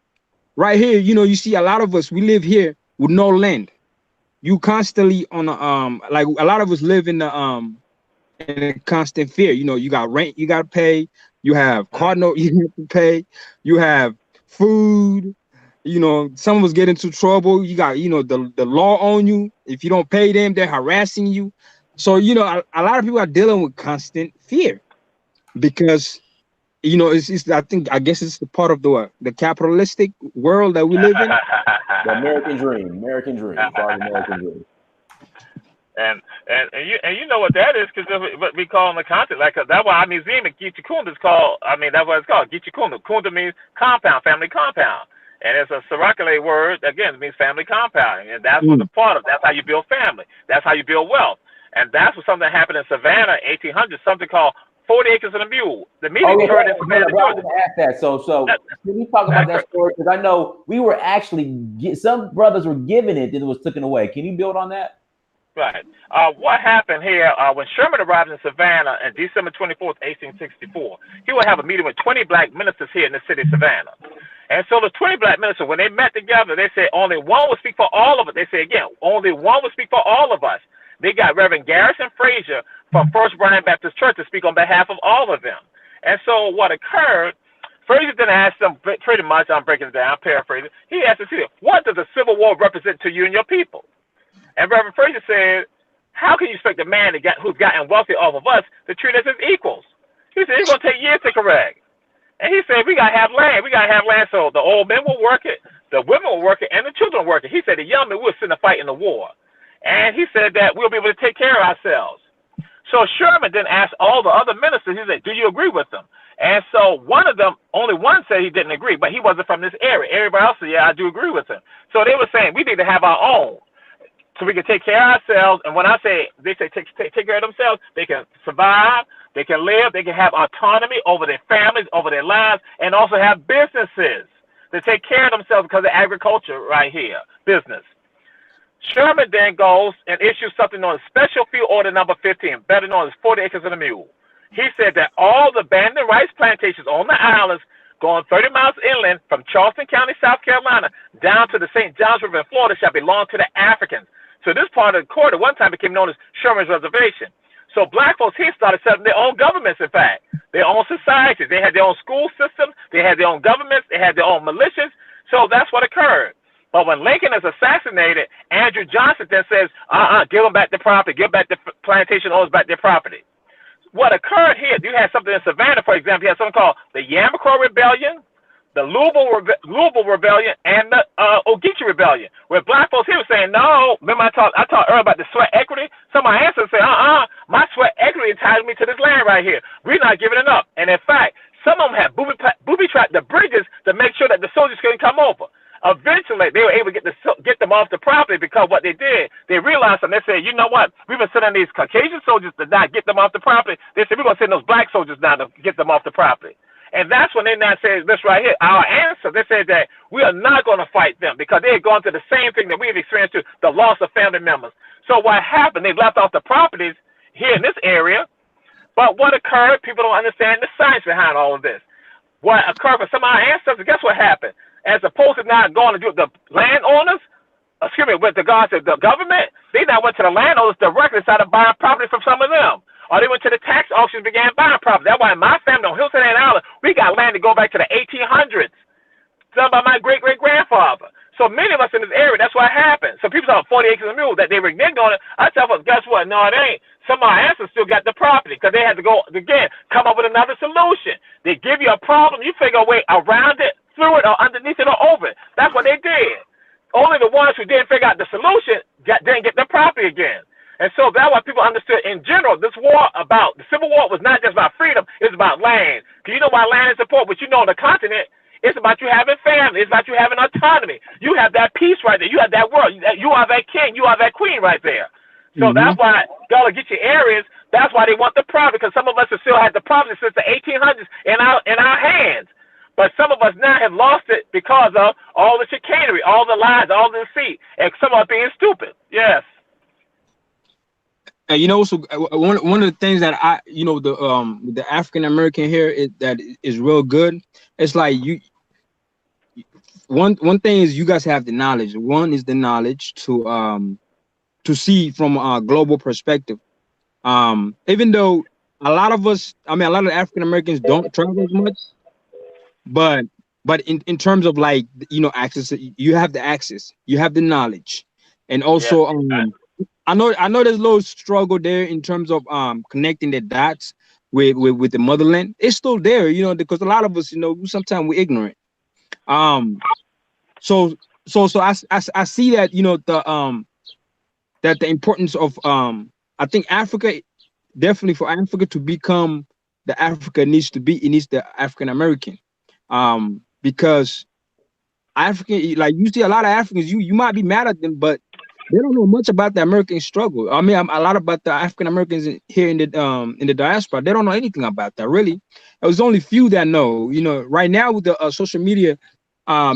right here, you see a lot of us, we live here with no land. You constantly on like a lot of us live in a constant fear. You got rent you got to pay. You have car note you have to pay. You have food. Some of us get into trouble. You got the law on you. If you don't pay them, they're harassing you. So a lot of people are dealing with constant fear because I guess it's the part of the capitalistic world that we live in. The American dream, American dream. And you know what that is, because what we call in the content, like that's why our museum at Geechee is called. That's what it's called, Geechee. Kunda means compound, family compound, and it's a Sarakale word. Again, it means family compound, and that's what the part of. That's how you build family. That's how you build wealth, and that's what something happened in Savannah, 1800, something called 40 acres and a mule. The meeting occurred in Savannah, Georgia. Ask that. So can we talk about that story? Because I know we were actually some brothers were given it, then it was taken away. Can you build on that? Right. What happened here, when Sherman arrived in Savannah on December 24th, 1864, he would have a meeting with 20 black ministers here in the city of Savannah. And so the 20 black ministers, when they met together, they said only one would speak for all of us. They said, again, only one would speak for all of us. They got Reverend Garrison Frazier from First Bryan Baptist Church to speak on behalf of all of them. And so what occurred, Frazier then asked them, pretty much, I'm breaking it down, I'm paraphrasing, he asked them, what does the Civil War represent to you and your people? And Reverend Frazier said, how can you expect a man who's gotten wealthy off of us to treat us as equals? He said, it's going to take years to correct. And he said, we got to have land. We got to have land so the old men will work it, the women will work it, and the children will work it. He said, the young men will sit and fight in the war. And he said that we'll be able to take care of ourselves. So Sherman then asked all the other ministers, he said, do you agree with them? And so one of them, only one said he didn't agree, but he wasn't from this area. Everybody else said, yeah, I do agree with him. So they were saying, we need to have our own so we can take care of ourselves. And when I say, they say take care of themselves, they can survive, they can live, they can have autonomy over their families, over their lives, and also have businesses to take care of themselves because of agriculture right here, business. Sherman then goes and issues something known as Special Field Order Number 15, better known as 40 acres and a mule. He said that all the abandoned rice plantations on the islands going 30 miles inland from Charleston County, South Carolina, down to the St. Johns River in Florida shall belong to the Africans. So this part of the court at one time became known as Sherman's Reservation. So black folks here started setting their own governments, in fact, their own societies. They had their own school systems, they had their own governments, they had their own militias. So that's what occurred. But when Lincoln is assassinated, Andrew Johnson then says, give them back the property, give back the plantation owners back their property. What occurred here, you had something in Savannah, for example, you had something called the Yamacraw Rebellion, the Louisville Rebellion, and the Geechee Rebellion, where black folks here were saying, no, remember I talked earlier about the sweat equity? Some of my ancestors say, my sweat equity entitles me to this land right here. We're not giving it up. And in fact, some of them had booby-trapped the bridges to make sure that the soldiers couldn't come over. Eventually, they were able to get them off the property because what they did, they realized and they said, you know what, we've been sending these Caucasian soldiers to not get them off the property. They said, we're going to send those black soldiers now to get them off the property. And that's when they now say this right here, our answer, they said that we are not going to fight them because they had gone through the same thing that we've experienced too, the loss of family members. So what happened, they left off the properties here in this area, but what occurred, people don't understand the science behind all of this. What occurred for some of our ancestors, guess what happened? As opposed to now going to do the landowners, with regards to the government, they now went to the landowners directly and started buying property from some of them. Or they went to the tax auctions and began buying property. That's why in my family on Hilton Head Island, we got land to go back to the 1800s, done by my great-great-grandfather. So many of us in this area, that's what happened. So people saw 40 acres of mule that they reneged on it. I tell folks, guess what? No, it ain't. Some of our ancestors still got the property because they had to go, again, come up with another solution. They give you a problem, you figure a way around it, through it, or underneath it, or over it. That's what they did. Only the ones who didn't figure out the solution didn't get their property again. And so that's why people understood in general, this war the Civil War was not just about freedom, it's about land. Because you know why land is important, but you know on the continent, it's about you having family, it's about you having autonomy. You have that peace right there, you have that world, you are that king, you are that queen right there. So that's why Gullah Geechee areas, that's why they want the property, because some of us have still had the property since the 1800s in our hands. But some of us now have lost it because of all the chicanery, all the lies, all the deceit, and some of us being stupid. Yes. And you know, so one of the things that the African American here that is real good. It's like one thing is you guys have the knowledge. One is the knowledge to see from a global perspective. Even though a lot of us, a lot of African Americans don't travel as much, but in terms of access, you have the access, you have the knowledge, and also I know there's a little struggle there in terms of connecting the dots with the motherland. It's still there, because a lot of us, sometimes we're ignorant. So I see that that the importance of I think Africa, definitely for Africa to become the Africa it needs the African American, because African, you see a lot of Africans, you might be mad at them, but they don't know much about the American struggle. A lot about the African Americans here in the diaspora. They don't know anything about that, really. There's only few that know. Right now with the social media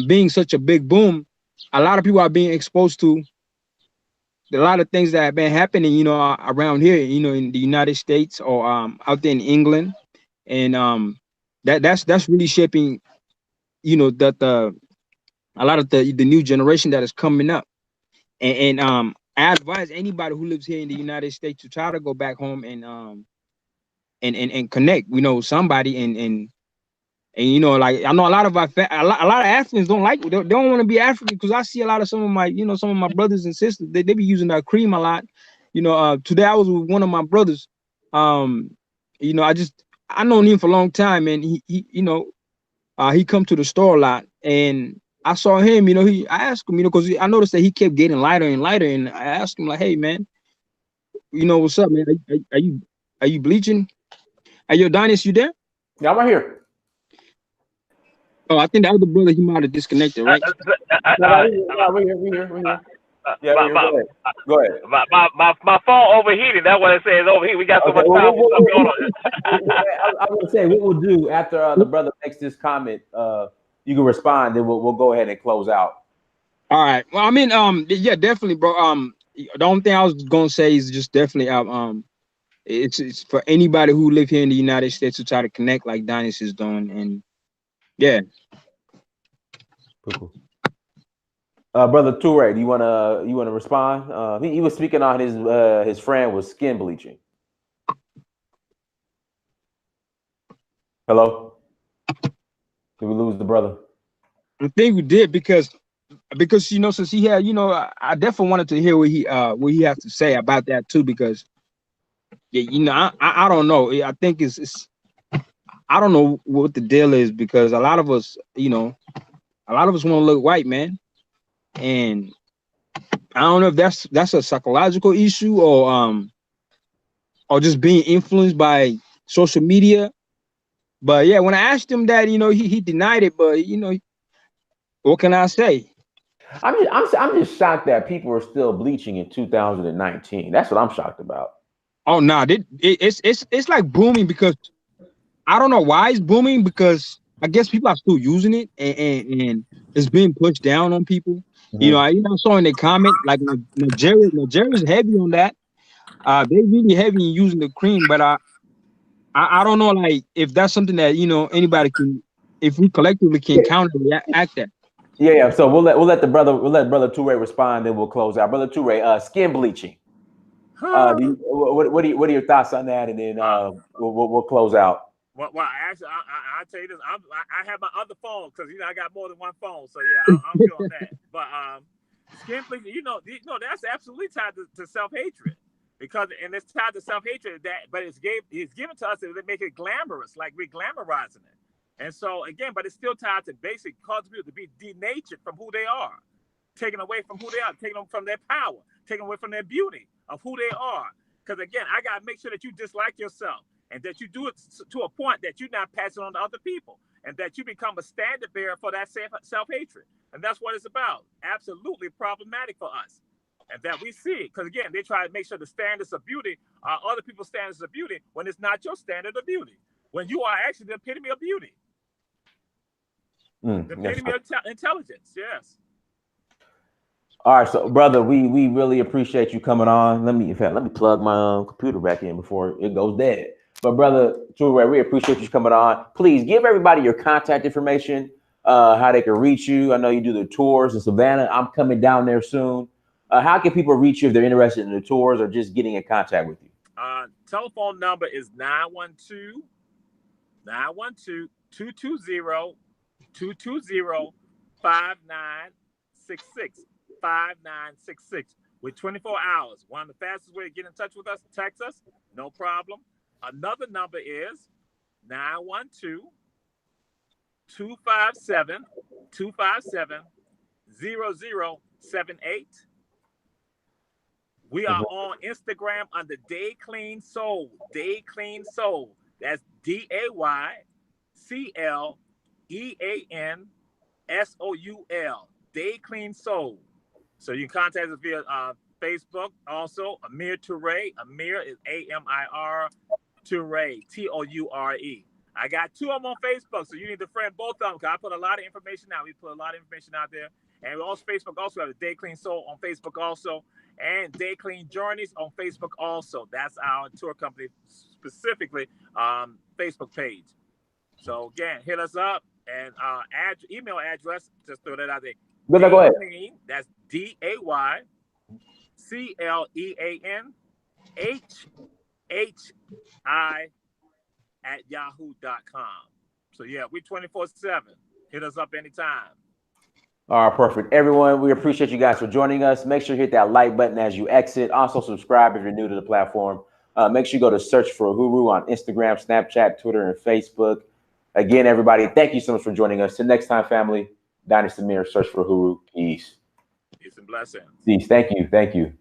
being such a big boom, a lot of people are being exposed to a lot of things that have been happening, around here, in the United States or out there in England, and that's really shaping, that a lot of the new generation that is coming up. And I advise anybody who lives here in the United States to try to go back home and connect, somebody and I know a lot of Africans don't they don't want to be African, because I see a lot of some of my brothers and sisters, they be using that cream a lot, Today I was with one of my brothers. I known him for a long time, and he come to the store a lot, and I saw him. I asked him, because I noticed that he kept getting lighter and lighter, and I asked him like, "Hey, man, what's up, man? Are you bleaching? Hey, yo, Donis, you there?" Yeah, I'm right here. Oh, I think that other brother, he might have disconnected, right? No, we're here. Yeah, we're here. Go ahead. My phone overheating. That's what it says overheat. We got so much powerful stuff going on. I was gonna say what we'll do after the brother makes this comment. You can respond, then we'll go ahead and close out. All right. Well, I mean, yeah, definitely, bro. The only thing I was gonna say is just definitely, it's for anybody who live here in the United States to try to connect like Donis is doing, and yeah. Cool. Brother Toure, do you wanna respond? He was speaking on his friend was skin bleaching. Hello? Did we lose the brother? I think we did because since he had, I definitely wanted to hear what he has to say about that too, because yeah, I don't know. I think it's I don't know what the deal is, because a lot of us want to look white, man, and I don't know if that's a psychological issue or just being influenced by social media. But yeah, when I asked him that, he denied it. But what can I say? I'm just shocked that people are still bleaching in 2019. That's what I'm shocked about. Oh no, it's like booming, because I don't know why it's booming, because I guess people are still using it, and it's being pushed down on people. Mm-hmm. I saw in the comment like Nigeria's heavy on that. They really heavy in using the cream, but I don't know, like, if that's something that anybody can, if we collectively can counteract that. Yeah. So we'll let brother Toure respond, then we'll close out. Brother Toure, skin bleaching. What are your thoughts on that? And then we'll close out. Well, actually, I'll tell you this. I have my other phone, because I got more than one phone, so yeah, I'm good on that. But skin bleaching, that's absolutely tied to self-hatred, and it's tied to self-hatred, but it's given to us to make it glamorous, like we're glamorizing it. And so again, but it's still tied to basic cause people to be denatured from who they are, taken away from who they are, taken them from their power, taken away from their beauty of who they are. Because again, I gotta make sure that you dislike yourself, and that you do it to a point that you're not passing on to other people, and that you become a standard bearer for that self-hatred. And that's what it's about. Absolutely problematic for us. And that we see it. Because again, they try to make sure the standards of beauty are other people's standards of beauty, when it's not your standard of beauty. When you are actually the epitome of beauty. The epitome of intelligence, yes. All right, so brother, we really appreciate you coming on. Let me plug my computer back in before it goes dead. But brother Toure, we appreciate you coming on. Please give everybody your contact information, how they can reach you. I know you do the tours in Savannah. I'm coming down there soon. How can people reach you if they're interested in the tours or just getting in contact with you? Telephone number is 912-220-5966. 5966. With 24 hours. One of the fastest way to get in touch with us, text us, no problem. Another number is 912-257-0078. We are on Instagram under Day Clean Soul. Day Clean Soul. That's DayCleanSoul. Day Clean Soul. So you can contact us via Facebook. Also, Amir Toure. Amir is Amir Toure. Toure. I got two of them on Facebook, so you need to friend both of them, because I put a lot of information out. We put a lot of information out there. And we also Facebook also have a Day Clean Soul on Facebook also, and Day Clean Journeys on Facebook also. That's our tour company specifically Facebook page. So again, hit us up, and email address, just throw that out there. Go ahead. That's DayCleanHhi at yahoo.com. So yeah, we 24/7. Hit us up anytime. All right, perfect. Everyone, we appreciate you guys for joining us. Make sure you hit that like button as you exit. Also, subscribe if you're new to the platform. Make sure you go to search for Uhuru on Instagram, Snapchat, Twitter, and Facebook. Again, everybody, thank you so much for joining us. Till next time, family. Dynasty Mirror, search for Uhuru. Peace. Peace and blessings. Peace. Thank you. Thank you.